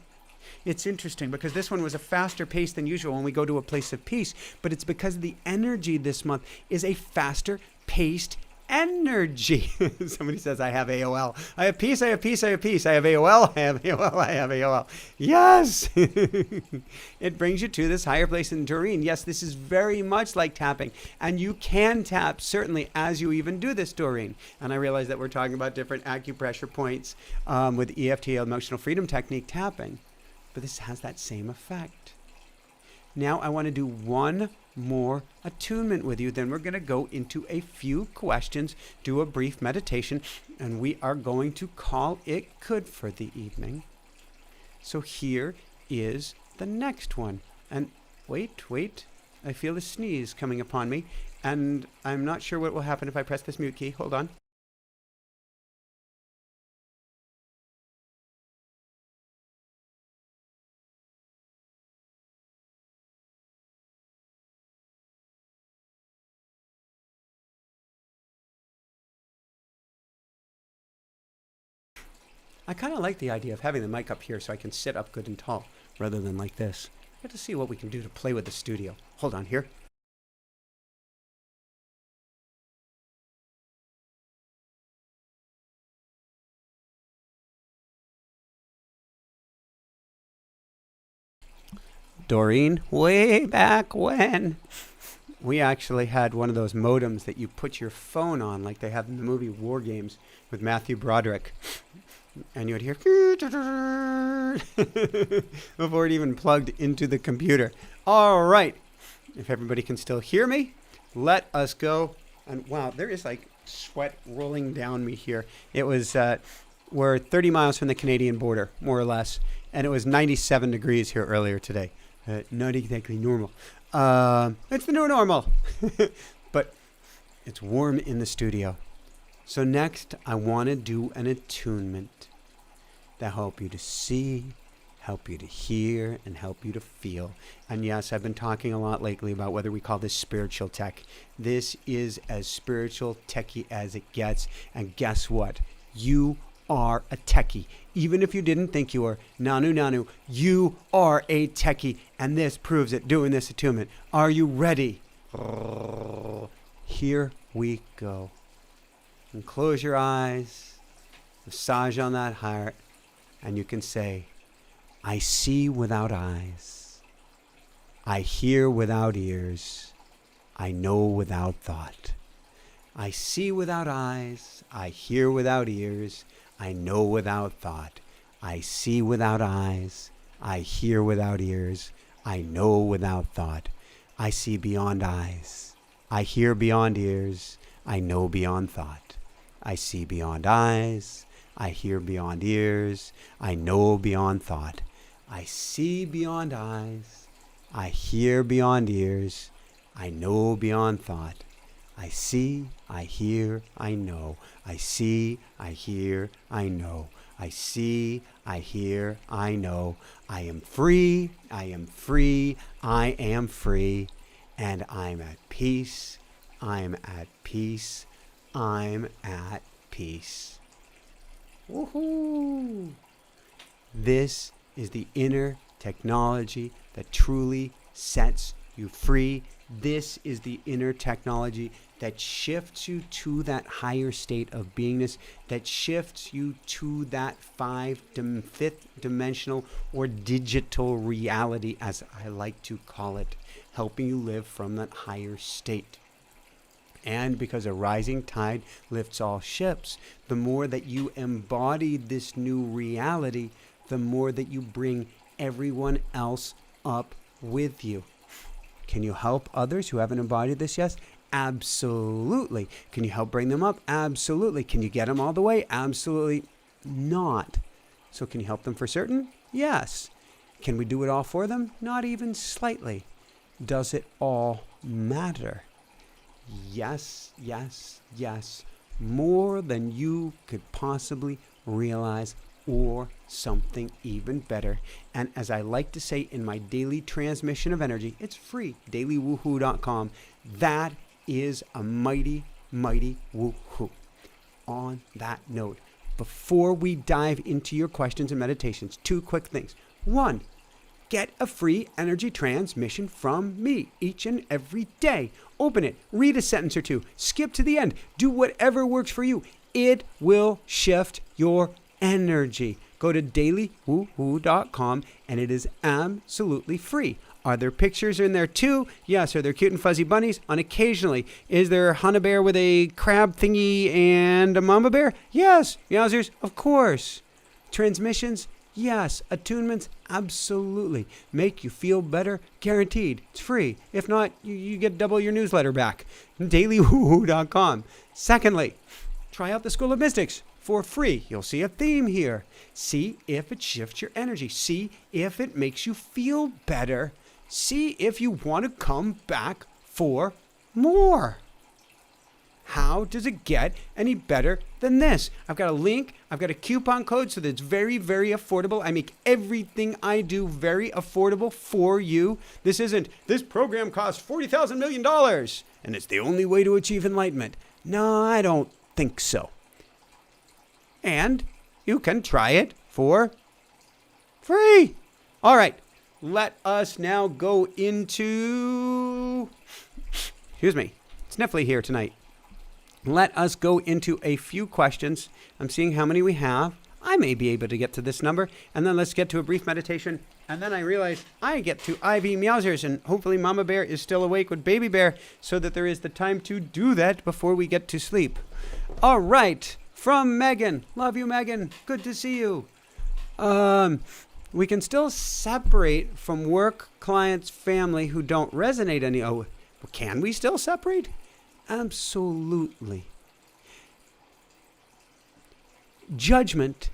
It's interesting because this one was a faster pace than usual when we go to a place of peace, but it's because the energy this month is a faster paced energy. Somebody says, I have AOL. I have peace, I have peace, I have peace. I have AOL, I have AOL, I have AOL. Yes! It brings you to this higher place in Doreen. Yes, this is very much like tapping. And you can tap, certainly, as you even do this, Doreen. And I realize that we're talking about different acupressure points with EFT, emotional freedom technique tapping. But this has that same effect. Now I want to do one more attunement with you. Then we're going to go into a few questions, do a brief meditation, and we are going to call it good for the evening. So here is the next one. And wait, I feel a sneeze coming upon me, and I'm not sure what will happen if I press this mute key. Hold on. I kind of like the idea of having the mic up here so I can sit up good and tall rather than like this. Got to see what we can do to play with the studio. Hold on here. Doreen, way back when, we actually had one of those modems that you put your phone on like they have in the movie War Games with Matthew Broderick. And you would hear before it even plugged into the computer. All right. If everybody can still hear me, let us go. And wow, there is like sweat rolling down me here. It was, we're 30 miles from the Canadian border, more or less. And it was 97 degrees here earlier today. Not exactly normal. It's the new normal. But it's warm in the studio. So next, I want to do an attunement that help you to see, help you to hear, and help you to feel. And yes, I've been talking a lot lately about whether we call this spiritual tech. This is as spiritual techie as it gets. And guess what? You are a techie. Even if you didn't think you were, nanu, you are a techie. And this proves it, doing this attunement. Are you ready? Here we go. And close your eyes, massage on that heart, and you can say, I see without eyes, I hear without ears, I know without thought. I see without eyes, I hear without ears, I know without thought. I see without eyes, I hear without ears, I know without thought. I see beyond eyes, I hear beyond ears, I know beyond thought. I see beyond eyes, I hear beyond ears, I know beyond thought. I see beyond eyes, I hear beyond ears, I know beyond thought. I see, I hear, I know. I see, I hear, I know. I see, I hear, I know. I am free, I am free, I am free, and I'm at peace, I'm at peace. I'm at peace. Woohoo! This is the inner technology that truly sets you free. This is the inner technology that shifts you to that higher state of beingness, that shifts you to that fifth dimensional or digital reality, as I like to call it, helping you live from that higher state. And because a rising tide lifts all ships, the more that you embody this new reality, the more that you bring everyone else up with you. Can you help others who haven't embodied this yet? Absolutely. Can you help bring them up? Absolutely. Can you get them all the way? Absolutely not. So can you help them for certain? Yes. Can we do it all for them? Not even slightly. Does it all matter? Yes, yes, yes. More than you could possibly realize, or something even better. And as I like to say in my daily transmission of energy, it's free, dailywoohoo.com. That is a mighty, mighty woohoo. On that note, before we dive into your questions and meditations, two quick things. One, Get a free energy transmission from me each and every day. Open it, read a sentence or two, skip to the end, do whatever works for you. It will shift your energy. Go to dailywoohoo.com and it is absolutely free. Are there pictures in there too? Yes. Are there cute and fuzzy bunnies? On occasionally. Is there a Hana bear with a crab thingy and a mama bear? Yes. Yowzers, of course. Transmissions? Yes. Attunements? Absolutely. Make you feel better? Guaranteed. It's free. If not, you get double your newsletter back. dailywoohoo.com. Secondly, try out the School of Mystics for free. You'll see a theme here. See if it shifts your energy. See if it makes you feel better. See if you want to come back for more. How does it get any better than this? I've got a link. I've got a coupon code so that it's very, very affordable. I make everything I do very affordable for you. This program costs $40,000 million and it's the only way to achieve enlightenment. No, I don't think so. And you can try it for free. All right. Let us now go into... Excuse me. Sniffly here tonight. Let us go into a few questions. I'm seeing how many we have. I may be able to get to this number. And then let's get to a brief meditation. And then I realize I get to IV Meowsers. And hopefully Mama Bear is still awake with Baby Bear so that there is the time to do that before we get to sleep. All right. From Megan. Love you, Megan. Good to see you. We can still separate from work, clients, family who don't resonate any. Oh, can we still separate? Absolutely. Judgment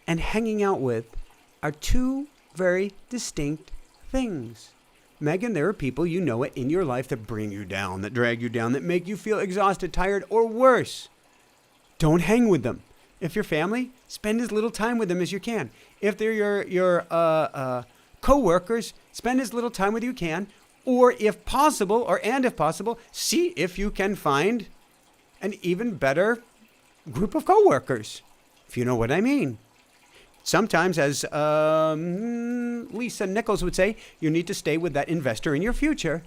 and hanging out with are two very distinct things. Megan, there are people you know it in your life that bring you down, that drag you down, that make you feel exhausted, tired, or worse. Don't hang with them. If you're family, spend as little time with them as you can. If they're your co-workers, spend as little time with you can. Or if possible, see if you can find an even better group of co-workers, if you know what I mean. Sometimes, as Lisa Nichols would say, you need to stay with that investor in your future,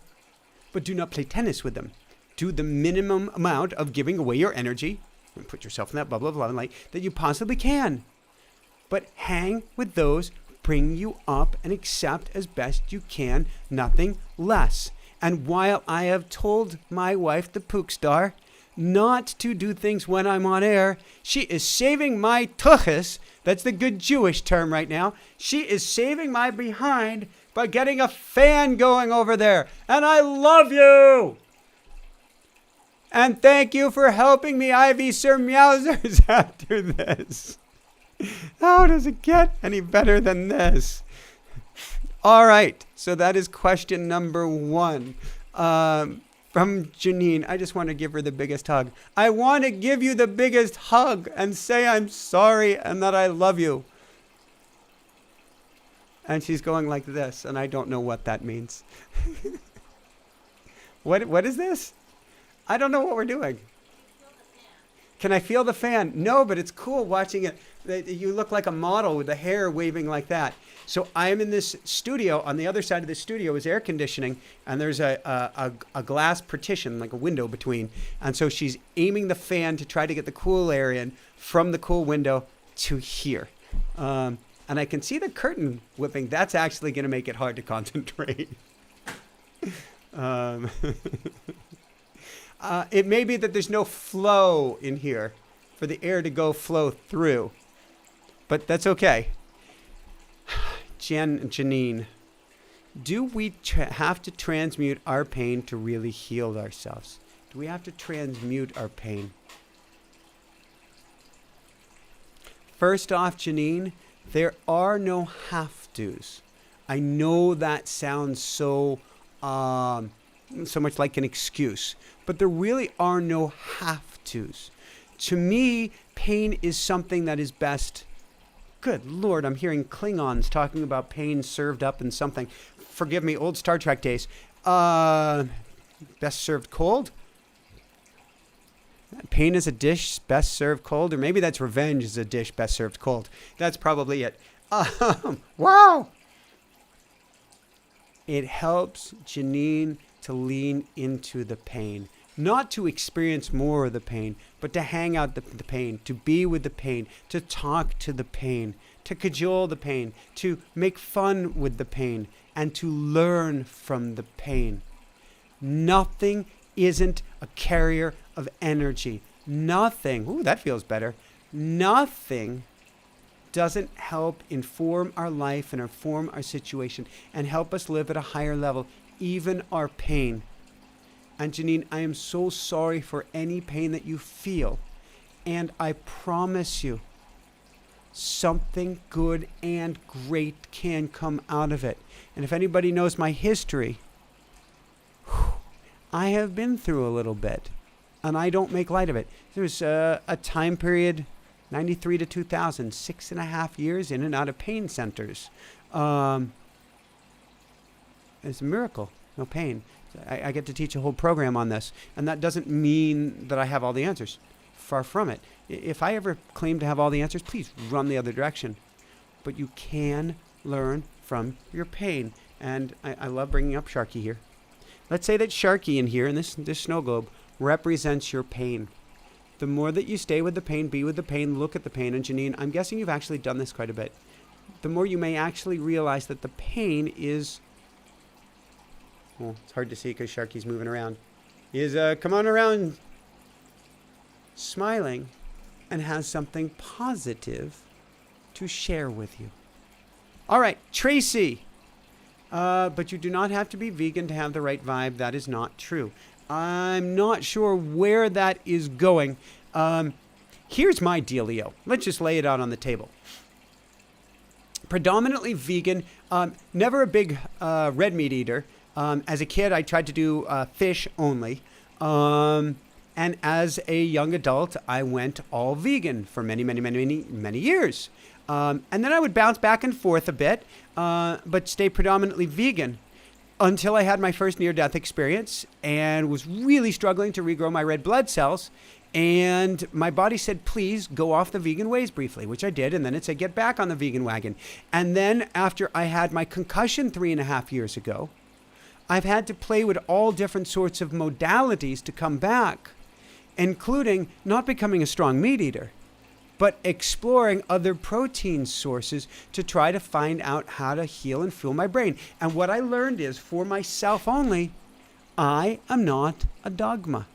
but do not play tennis with them. Do the minimum amount of giving away your energy and put yourself in that bubble of love and light that you possibly can. But hang with those who bring you up and accept as best you can, nothing less. And while I have told my wife, the Pook Star, not to do things when I'm on air, she is saving my tuchus. That's the good Jewish term right now. She is saving my behind by getting a fan going over there. And I love you. And thank you for helping me, Ivy Sir Meowsers, after this. How does it get any better than this? All right. So that is question number 1. From Janine. I just want to give her the biggest hug. I want to give you the biggest hug and say I'm sorry and that I love you. And she's going like this, and I don't know what that means. What is this? I don't know what we're doing. Can I feel the fan? No, but it's cool watching it. You look like a model with the hair waving like that. So I am in this studio. On the other side of the studio is air conditioning, and there's a glass partition, like a window between. And so she's aiming the fan to try to get the cool air in from the cool window to here. And I can see the curtain whipping. That's actually going to make it hard to concentrate. It may be that there's no flow in here for the air to flow through. But that's okay. Janine, do we have to transmute our pain to really heal ourselves? Do we have to transmute our pain? First off, Janine, there are no have-tos. I know that sounds so much like an excuse, but there really are no have-tos. To me, pain is something that is best. Good Lord, I'm hearing Klingons talking about pain served up in something. Forgive me, old Star Trek days. Best served cold? Pain is a dish best served cold? Or maybe that's revenge is a dish best served cold. That's probably it. Wow! It helps Janine to lean into the pain, not to experience more of the pain, but to hang out the pain, to be with the pain, to talk to the pain, to cajole the pain, to make fun with the pain, and to learn from the pain. Nothing isn't a carrier of energy. Nothing, ooh, that feels better. Nothing doesn't help inform our life and inform our situation and help us live at a higher level, even our pain. And Janine, I am so sorry for any pain that you feel. And I promise you, something good and great can come out of it. And if anybody knows my history, I have been through a little bit, and I don't make light of it. There was a time period, 93 to 2000, 6.5 years in and out of pain centers. It's a miracle, no pain. I get to teach a whole program on this, and that doesn't mean that I have all the answers. Far from it. If I ever claim to have all the answers, please run the other direction. But you can learn from your pain. And I love bringing up Sharky here. Let's say that Sharky in here, in this snow globe, represents your pain. The more that you stay with the pain, be with the pain, look at the pain, and Janine, I'm guessing you've actually done this quite a bit. The more you may actually realize that the pain is, well, it's hard to see because Sharky's moving around, is come on around smiling and has something positive to share with you. All right, Tracy. But you do not have to be vegan to have the right vibe. That is not true. I'm not sure where that is going. Here's my dealio. Let's just lay it out on the table. Predominantly vegan, never a big red meat eater. As a kid, I tried to do fish only. And as a young adult, I went all vegan for many years. And then I would bounce back and forth a bit, but stay predominantly vegan until I had my first near-death experience and was really struggling to regrow my red blood cells. And my body said, please go off the vegan ways briefly, which I did. And then it said, get back on the vegan wagon. And then after I had my concussion 3.5 years ago, I've had to play with all different sorts of modalities to come back, including not becoming a strong meat eater, but exploring other protein sources to try to find out how to heal and fuel my brain. And what I learned is, for myself only, I am not a dogma.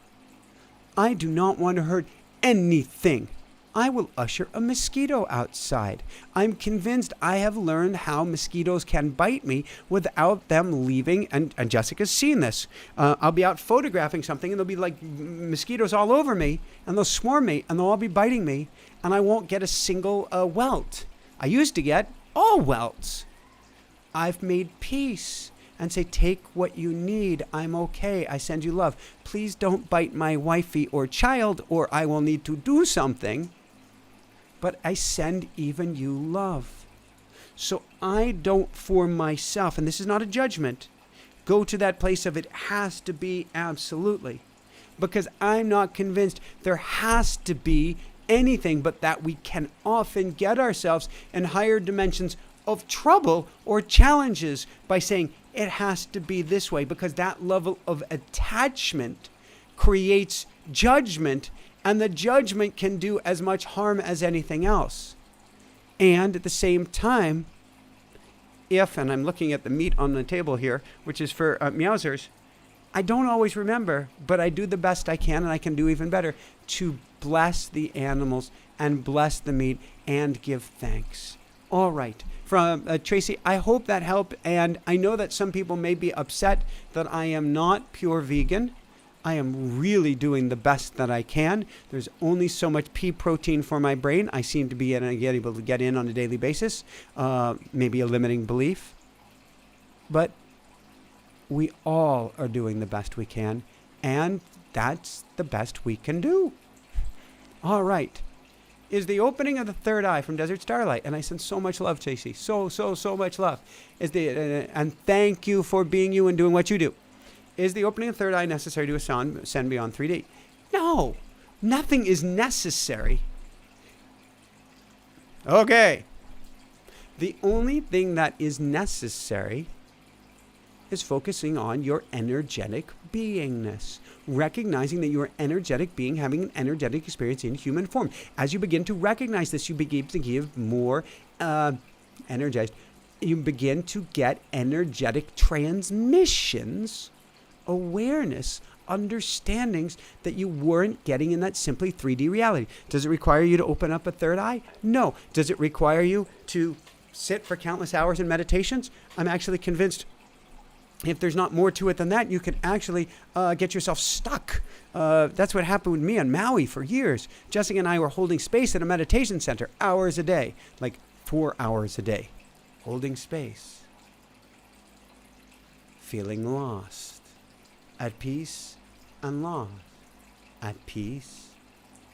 I do not want to hurt anything. I will usher a mosquito outside. I'm convinced I have learned how mosquitoes can bite me without them leaving. And Jessica's seen this. I'll be out photographing something and there'll be like mosquitoes all over me and they'll swarm me and they'll all be biting me and I won't get a single welt. I used to get all welts. I've made peace and say, take what you need. I'm okay. I send you love. Please don't bite my wifey or child or I will need to do something. But I send even you love. So I don't for myself, and this is not a judgment, go to that place of it has to be absolutely. Because I'm not convinced there has to be anything but that we can often get ourselves in higher dimensions of trouble or challenges by saying it has to be this way, because that level of attachment creates judgment. And the judgment can do as much harm as anything else. And at the same time, and I'm looking at the meat on the table here, which is for meowsers, I don't always remember, but I do the best I can, and I can do even better, to bless the animals and bless the meat and give thanks. All right. From Tracy, I hope that helped. And I know that some people may be upset that I am not pure vegan. I am really doing the best that I can. There's only so much pea protein for my brain. I seem to be able to get in on a daily basis. Maybe a limiting belief. But we all are doing the best we can. And that's the best we can do. All right. Is the opening of the third eye from Desert Starlight. And I send so much love, Tracy. So much love. And thank you for being you and doing what you do. Is the opening of the third eye necessary to ascend beyond 3D? No, nothing is necessary. Okay. The only thing that is necessary is focusing on your energetic beingness, recognizing that you're an energetic being having an energetic experience in human form. As you begin to recognize this, you begin to give more energized. You begin to get energetic transmissions, awareness, understandings that you weren't getting in that simply 3D reality. Does it require you to open up a third eye? No. Does it require you to sit for countless hours in meditations? I'm actually convinced if there's not more to it than that, you can actually get yourself stuck. That's what happened with me on Maui for years. Jessica and I were holding space at a meditation center hours a day, like 4 hours a day, holding space, feeling lost, at peace and lost, at peace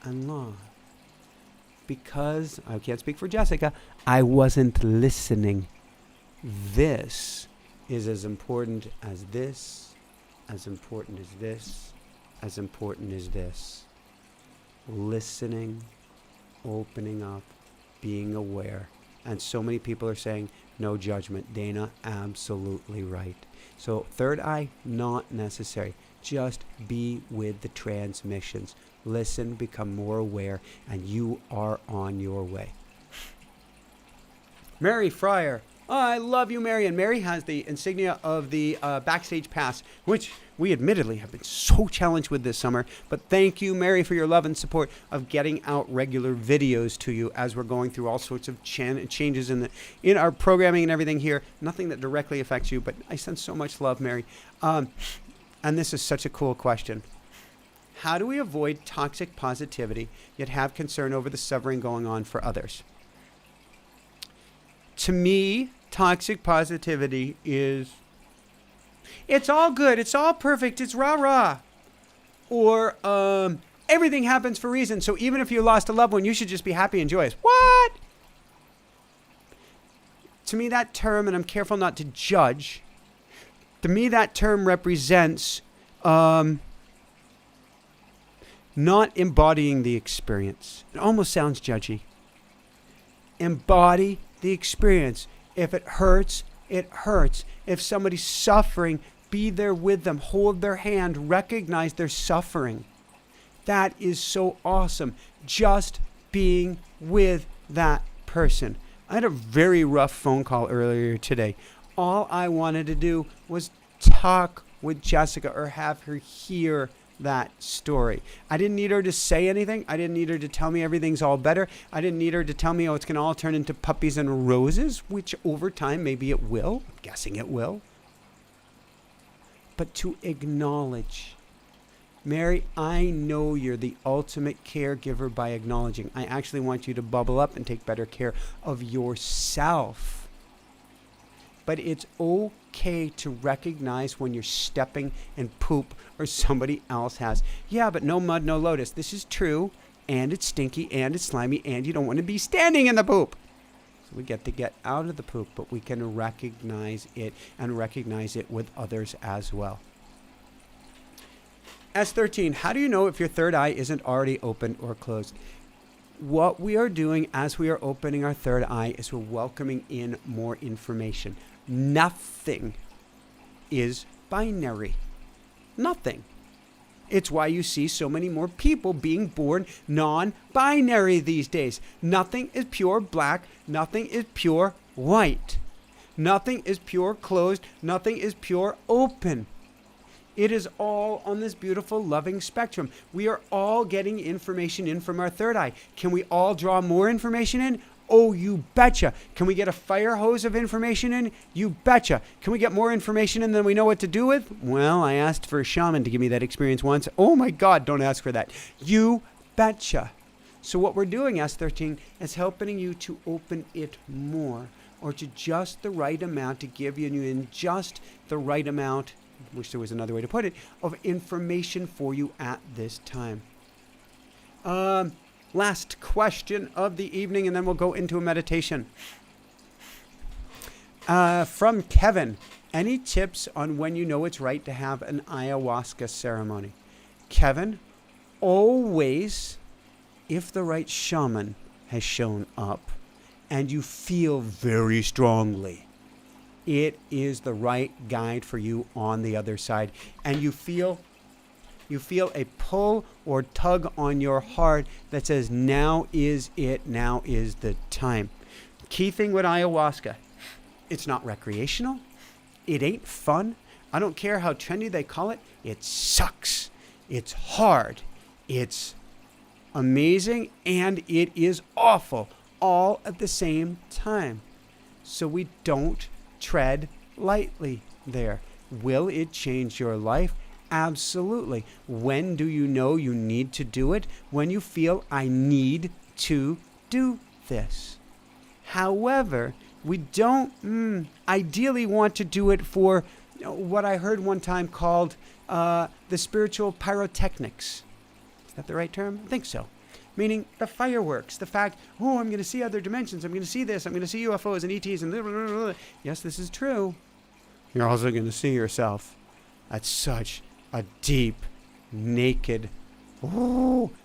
and lost. Because, I can't speak for Jessica, I wasn't listening. This is as important as this, as important as this, as important as this. Listening, opening up, being aware. And so many people are saying, no judgment. Dana, absolutely right. So third eye, not necessary. Just be with the transmissions. Listen, become more aware, and you are on your way. Mary Fryer. Oh, I love you, Mary. And Mary has the insignia of the backstage pass, which we admittedly have been so challenged with this summer. But thank you, Mary, for your love and support of getting out regular videos to you as we're going through all sorts of changes in our programming and everything here. Nothing that directly affects you, but I send so much love, Mary. And this is such a cool question. How do we avoid toxic positivity, yet have concern over the suffering going on for others? To me, toxic positivity is, it's all good, it's all perfect, it's rah-rah. Or everything happens for a reason, so even if you lost a loved one, you should just be happy and joyous. What? To me, that term, and I'm careful not to judge, to me that term represents not embodying the experience. It almost sounds judgy. Embody the experience. If it hurts, it hurts. If somebody's suffering, be there with them. Hold their hand. Recognize their suffering. That is so awesome. Just being with that person. I had a very rough phone call earlier today. All I wanted to do was talk with Jessica or have her hear that story. I didn't need her to say anything. I didn't need her to tell me everything's all better. I didn't need her to tell me, oh, it's going to all turn into puppies and roses, which over time, maybe it will. I'm guessing it will. But to acknowledge, Mary, I know you're the ultimate caregiver by acknowledging. I actually want you to bubble up and take better care of yourself. But it's okay to recognize when you're stepping in poop or somebody else has. Yeah, but no mud, no lotus. This is true, and it's stinky, and it's slimy, and you don't want to be standing in the poop. So we get to get out of the poop, but we can recognize it and recognize it with others as well. S13, how do you know if your third eye isn't already open or closed? What we are doing as we are opening our third eye is we're welcoming in more information. Nothing is binary. Nothing. It's why you see so many more people being born non-binary these days. Nothing is pure black. Nothing is pure white. Nothing is pure closed. Nothing is pure open. It is all on this beautiful, loving spectrum. We are all getting information in from our third eye. Can we all draw more information in? Oh, you betcha. Can we get a fire hose of information in? You betcha. Can we get more information in than we know what to do with? Well, I asked for a shaman to give me that experience once. Oh my God, don't ask for that. You betcha. So what we're doing, S13, is helping you to open it more, or to just the right amount, to give you in just the right amount, wish there was another way to put it, of information for you at this time. Last question of the evening, and then we'll go into a meditation. From Kevin, any tips on when you know it's right to have an ayahuasca ceremony? Kevin, always, if the right shaman has shown up and you feel very strongly It is the right guide for you on the other side. And you feel a pull or tug on your heart that says, now is it, now is the time. Key thing with ayahuasca, it's not recreational. It ain't fun. I don't care how trendy they call it. It sucks. It's hard. It's amazing. And it is awful all at the same time. So we don't tread lightly there. Will it change your life? Absolutely. When do you know you need to do it? When you feel, I need to do this. However, we don't ideally want to do it for what I heard one time called the spiritual pyrotechnics. Is that the right term? I think so. Meaning the fireworks, the fact, I'm going to see other dimensions, I'm going to see this, I'm going to see UFOs and ETs and blah, blah, blah, blah. Yes, this is true. You're also going to see yourself at such a deep, naked,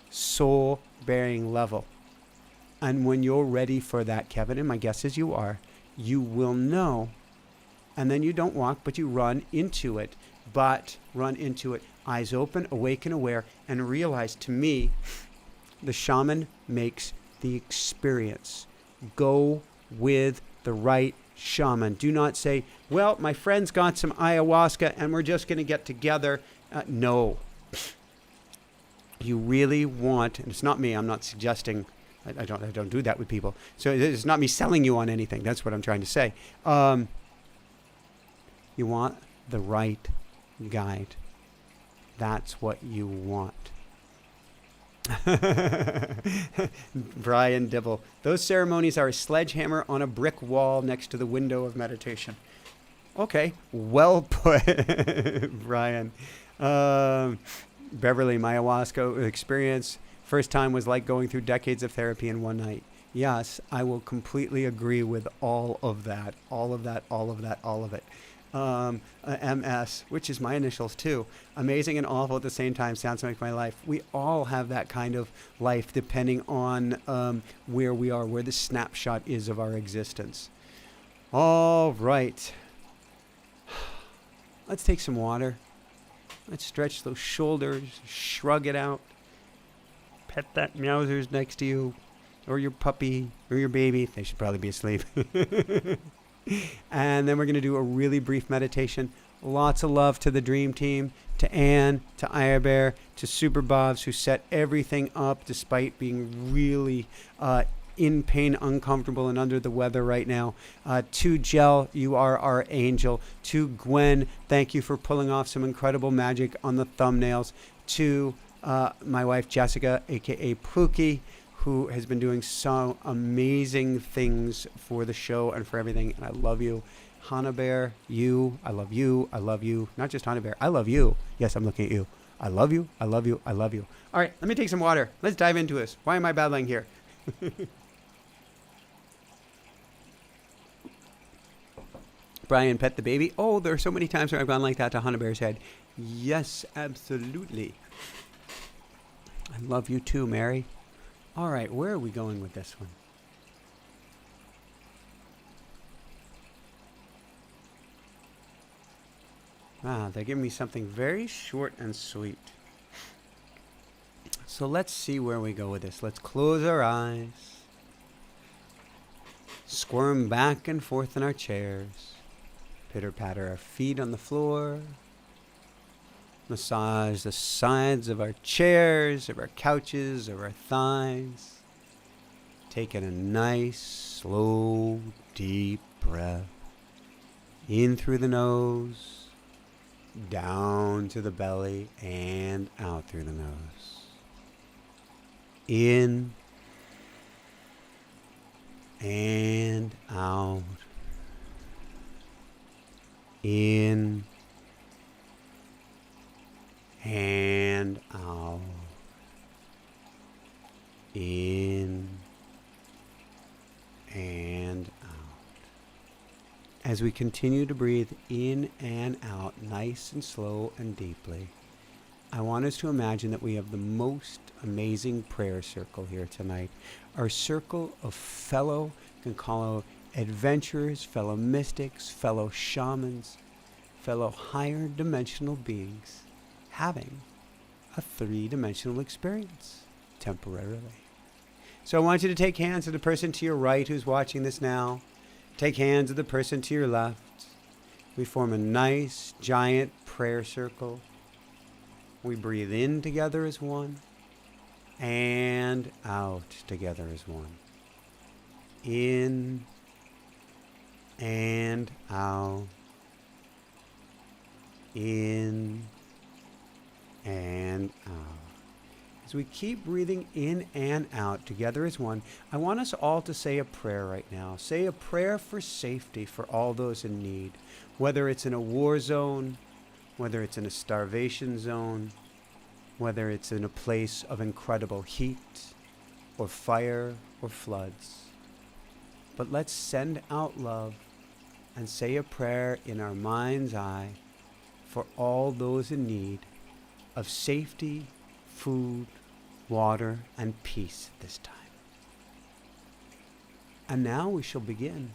soul-bearing level. And when you're ready for that, Kevin, and my guess is you are, you will know. And then you don't walk, but you run into it. Eyes open, awake and aware, and realize, to me, the shaman makes the experience. Go with the right shaman. Do not say, well, my friend's got some ayahuasca and we're just going to get together. No. You really want, and it's not me, I'm not suggesting, I don't do that with people. So it's not me selling you on anything. That's what I'm trying to say. You want the right guide. That's what you want. Brian Dibble. Those ceremonies are a sledgehammer on a brick wall next to the window of meditation. Okay, well put, Brian. Beverly, my ayahuasca experience, first time was like going through decades of therapy in one night. Yes, I will completely agree with all of that. All of it. MS, which is my initials too. Amazing and awful at the same time. Sounds like my life. We all have that kind of life depending on where we are, where the snapshot is of our existence. All right. Let's take some water. Let's stretch those shoulders, shrug it out. Pet that meowsers next to you, or your puppy, or your baby. They should probably be asleep. And then we're going to do a really brief meditation. Lots of love to the Dream Team, to Anne, to Bear, to Super Bobs, who set everything up despite being really in pain, uncomfortable, and under the weather right now. To Jell, you are our angel. To Gwen, thank you for pulling off some incredible magic on the thumbnails. To my wife, Jessica, a.k.a. Pookie, who has been doing so amazing things for the show and for everything. And I love you. Hannah Bear, I love you. Not just Hannah Bear, I love you. Yes, I'm looking at you. I love you. All right, let me take some water. Let's dive into this. Why am I babbling here? Brian, pet the baby. Oh, there are so many times where I've gone like that to Hannah Bear's head. Yes, absolutely. I love you too, Mary. All right, where are we going with this one? They're giving me something very short and sweet. So let's see where we go with this. Let's close our eyes. Squirm back and forth in our chairs. Pitter-patter our feet on the floor. Massage the sides of our chairs, of our couches, of our thighs. Taking a nice, slow, deep breath. In through the nose, down to the belly, and out through the nose. In and out. In and out. In and out. As we continue to breathe in and out, nice and slow and deeply, I want us to imagine that we have the most amazing prayer circle here tonight. Our circle of fellow, you can call adventurers, fellow mystics, fellow shamans, fellow higher dimensional beings having a three-dimensional experience temporarily. So I want you to take hands of the person to your right who's watching this now. Take hands of the person to your left. We form a nice, giant prayer circle. We breathe in together as one and out together as one. In and out. In and out. As we keep breathing in and out together as one, I want us all to say a prayer right now. Say a prayer for safety for all those in need, whether it's in a war zone, whether it's in a starvation zone, whether it's in a place of incredible heat or fire or floods. But let's send out love and say a prayer in our mind's eye for all those in need of safety, food, water, and peace this time. And now we shall begin.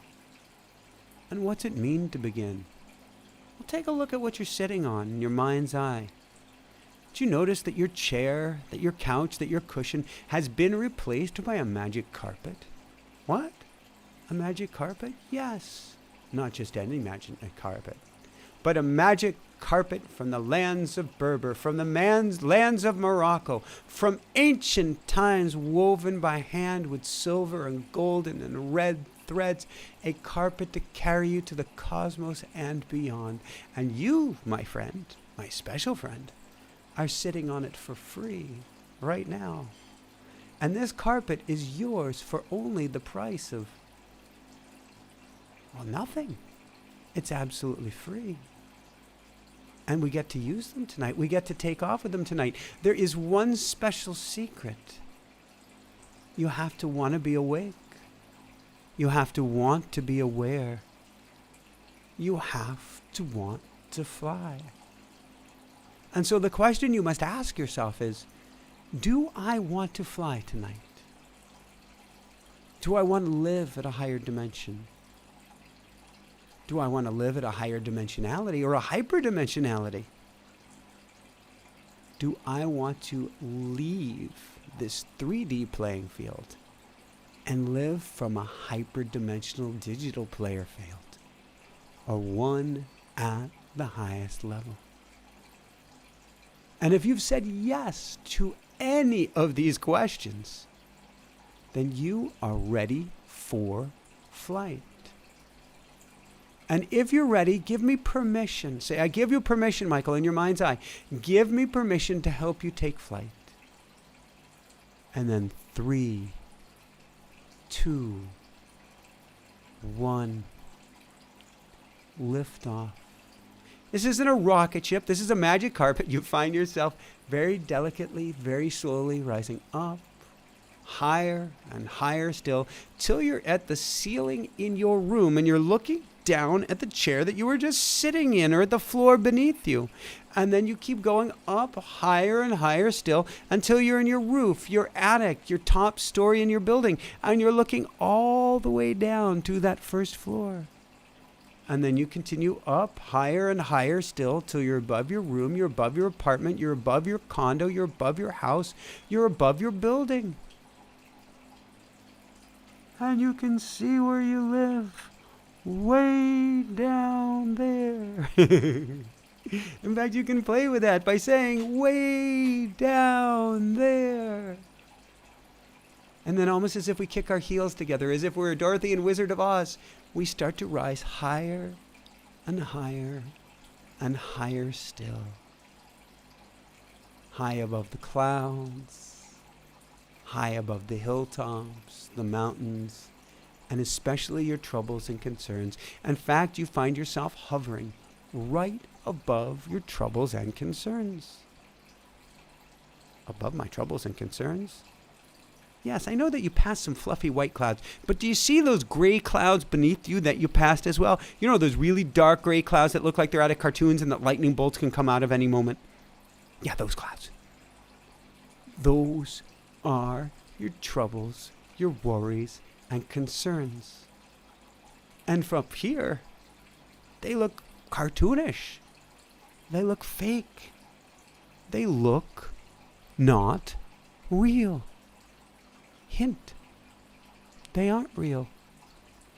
And what's it mean to begin? Well, take a look at what you're sitting on in your mind's eye. Did you notice that your chair, that your couch, that your cushion has been replaced by a magic carpet? What? A magic carpet? Yes. Not just any magic carpet, but a magic carpet from the lands of Berber, from the lands of Morocco, from ancient times, woven by hand with silver and golden and red threads, a carpet to carry you to the cosmos and beyond. And you, my friend, my special friend, are sitting on it for free right now. And this carpet is yours for only the price of, well, nothing. It's absolutely free. And we get to use them tonight. We get to take off with them tonight. There is one special secret. You have to want to be awake. You have to want to be aware. You have to want to fly. And so the question you must ask yourself is, do I want to fly tonight? Do I want to live at a higher dimension? Do I want to live at a higher dimensionality or a hyperdimensionality? Do I want to leave this 3D playing field and live from a hyperdimensional digital player field, or one at the highest level? And if you've said yes to any of these questions, then you are ready for flight. And if you're ready, give me permission. Say, I give you permission, Michael, in your mind's eye. Give me permission to help you take flight. And then 3, 2, 1, lift off. This isn't a rocket ship. This is a magic carpet. You find yourself very delicately, very slowly rising up, higher and higher still, till you're at the ceiling in your room and you're looking down at the chair that you were just sitting in, or at the floor beneath you. And then you keep going up higher and higher still until you're in your roof, your attic, your top story in your building, and you're looking all the way down to that first floor. And then you continue up higher and higher still till you're above your room, you're above your apartment, you're above your condo, you're above your house, you're above your building. And you can see where you live. Way down there. In fact, you can play with that by saying, way down there. And then almost as if we kick our heels together, as if we're Dorothy and Wizard of Oz, we start to rise higher and higher and higher still. High above the clouds, high above the hilltops, the mountains, and especially your troubles and concerns. In fact, you find yourself hovering right above your troubles and concerns. Above my troubles and concerns? Yes, I know that you passed some fluffy white clouds, but do you see those gray clouds beneath you that you passed as well? You know, those really dark gray clouds that look like they're out of cartoons and that lightning bolts can come out of any moment? Yeah, those clouds. Those are your troubles, your worries, and concerns. And from here, they look cartoonish. They look fake. They look not real. Hint, they aren't real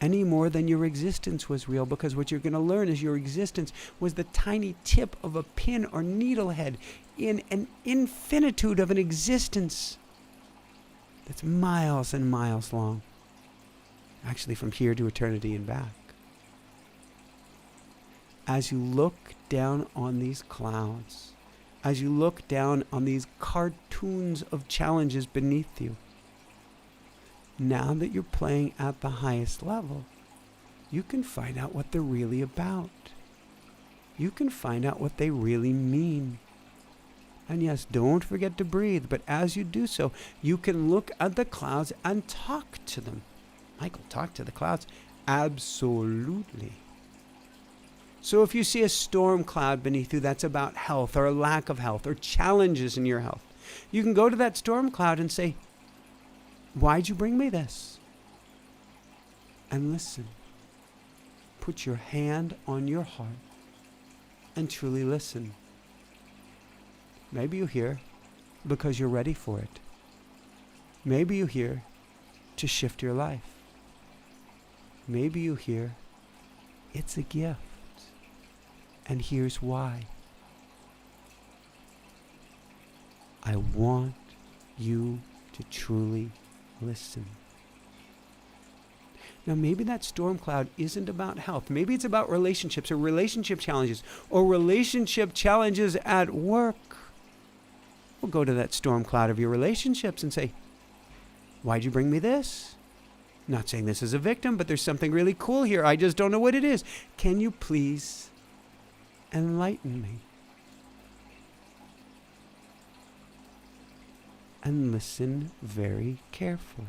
any more than your existence was real, because what you're going to learn is your existence was the tiny tip of a pin or needlehead in an infinitude of an existence that's miles and miles long. Actually, from here to eternity and back. As you look down on these clouds, as you look down on these cartoons of challenges beneath you, now that you're playing at the highest level, you can find out what they're really about. You can find out what they really mean. And yes, don't forget to breathe, but as you do so, you can look at the clouds and talk to them. Michael, talk to the clouds? Absolutely. So if you see a storm cloud beneath you that's about health or a lack of health or challenges in your health, you can go to that storm cloud and say, why'd you bring me this? And listen. Put your hand on your heart and truly listen. Maybe you hear because you're ready for it. Maybe you hear to shift your life. Maybe you hear it's a gift. And here's why. I want you to truly listen. Now, maybe that storm cloud isn't about health. Maybe it's about relationships or relationship challenges at work. We'll go to that storm cloud of your relationships and say, why'd you bring me this? Not saying this is a victim, but there's something really cool here. I just don't know what it is. Can you please enlighten me? And listen very carefully.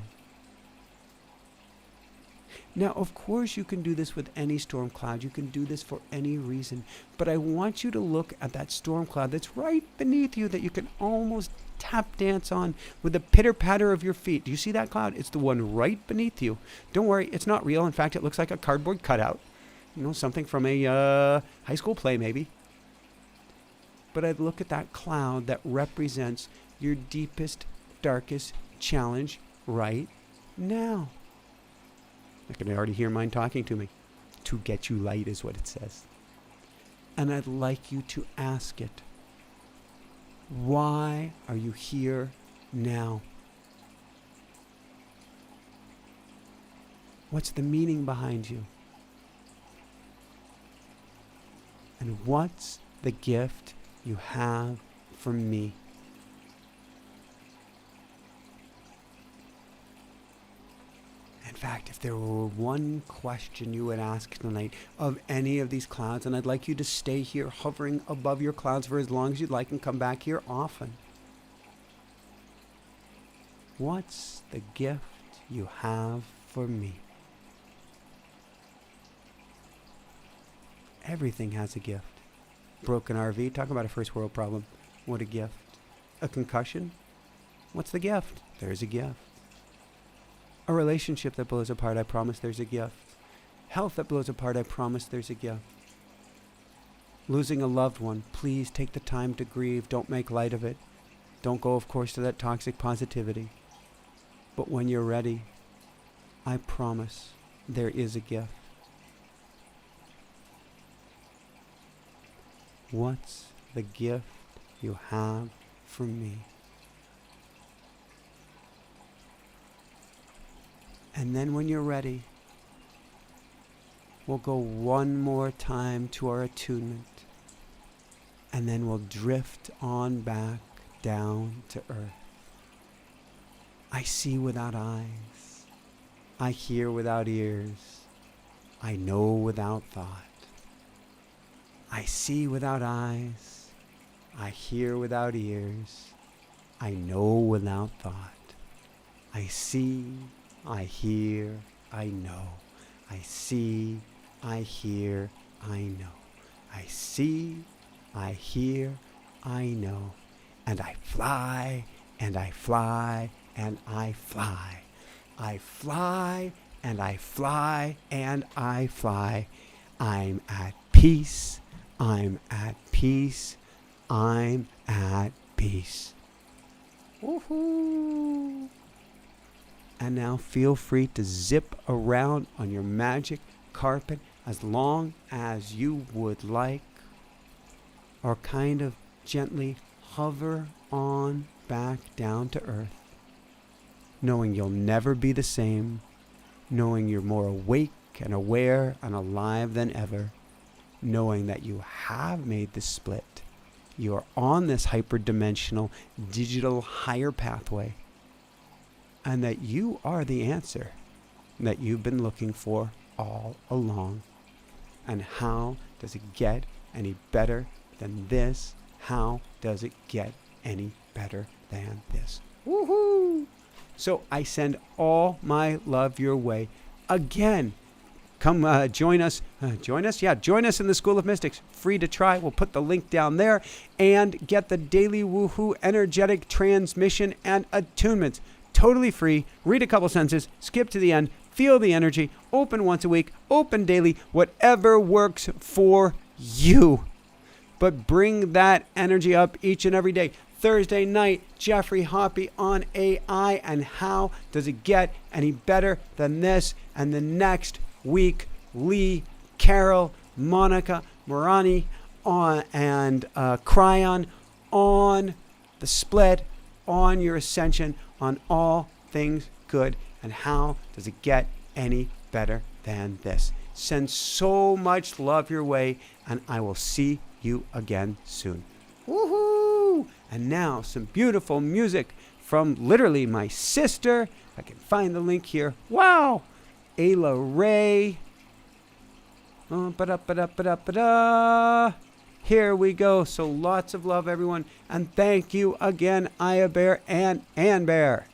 Now, of course, you can do this with any storm cloud. You can do this for any reason. But I want you to look at that storm cloud that's right beneath you that you can almost tap dance on with the pitter-patter of your feet. Do you see that cloud? It's the one right beneath you. Don't worry, it's not real. In fact, it looks like a cardboard cutout. You know, something from a high school play, maybe. But I'd look at that cloud that represents your deepest, darkest challenge right now. I can already hear mine talking to me. To get you light is what it says. And I'd like you to ask it, why are you here now? What's the meaning behind you? And what's the gift you have from me? In fact, if there were one question you would ask tonight of any of these clouds, and I'd like you to stay here hovering above your clouds for as long as you'd like and come back here often. What's the gift you have for me? Everything has a gift. Broken RV, talk about a first world problem. What a gift. A concussion? What's the gift? There's a gift. A relationship that blows apart, I promise there's a gift. Health that blows apart, I promise there's a gift. Losing a loved one, please take the time to grieve. Don't make light of it. Don't go, of course, to that toxic positivity. But when you're ready, I promise there is a gift. What's the gift you have for me? And then when you're ready, we'll go one more time to our attunement. And then we'll drift on back down to earth. I see without eyes. I hear without ears. I know without thought. I see without eyes. I hear without ears. I know without thought. I see, I hear, I know. I see, I hear, I know. I see, I hear, I know. And I fly, and I fly, and I fly. I fly, and I fly and I fly. I'm at peace. I'm at peace. I'm at peace. Woohoo! And now feel free to zip around on your magic carpet as long as you would like, or kind of gently hover on back down to earth, knowing you'll never be the same, knowing you're more awake and aware and alive than ever, knowing that you have made the split. You are on this hyperdimensional, digital, higher pathway, and that you are the answer that you've been looking for all along. And how does it get any better than this? How does it get any better than this? Woohoo! So I send all my love your way. Again, come join us. Join us in the School of Mystics. Free to try. We'll put the link down there. And get the daily woohoo energetic transmission and attunements. Totally free. Read a couple sentences. Skip to the end. Feel the energy. Open once a week. Open daily. Whatever works for you. But bring that energy up each and every day. Thursday night, Jeffrey Hoppy on AI. And how does it get any better than this? And the next week, Lee, Carol, Monica, Morani, and Cryon on the split, on your ascension, on all things good. And how does it get any better than this? Send so much love your way, and I will see you again soon. Woohoo! And now some beautiful music from literally my sister. If I can find the link here. Wow! Ayla Ray. Here we go. So lots of love, everyone. And thank you again, Aya Bear and Ann Bear.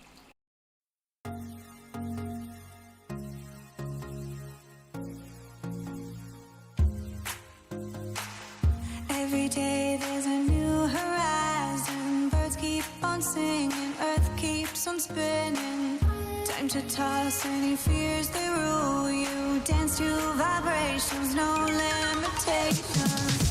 Every day there's a new horizon. Birds keep on singing, earth keeps on spinning. Time to toss any fears they rule you. Dance to vibrations, no limitations.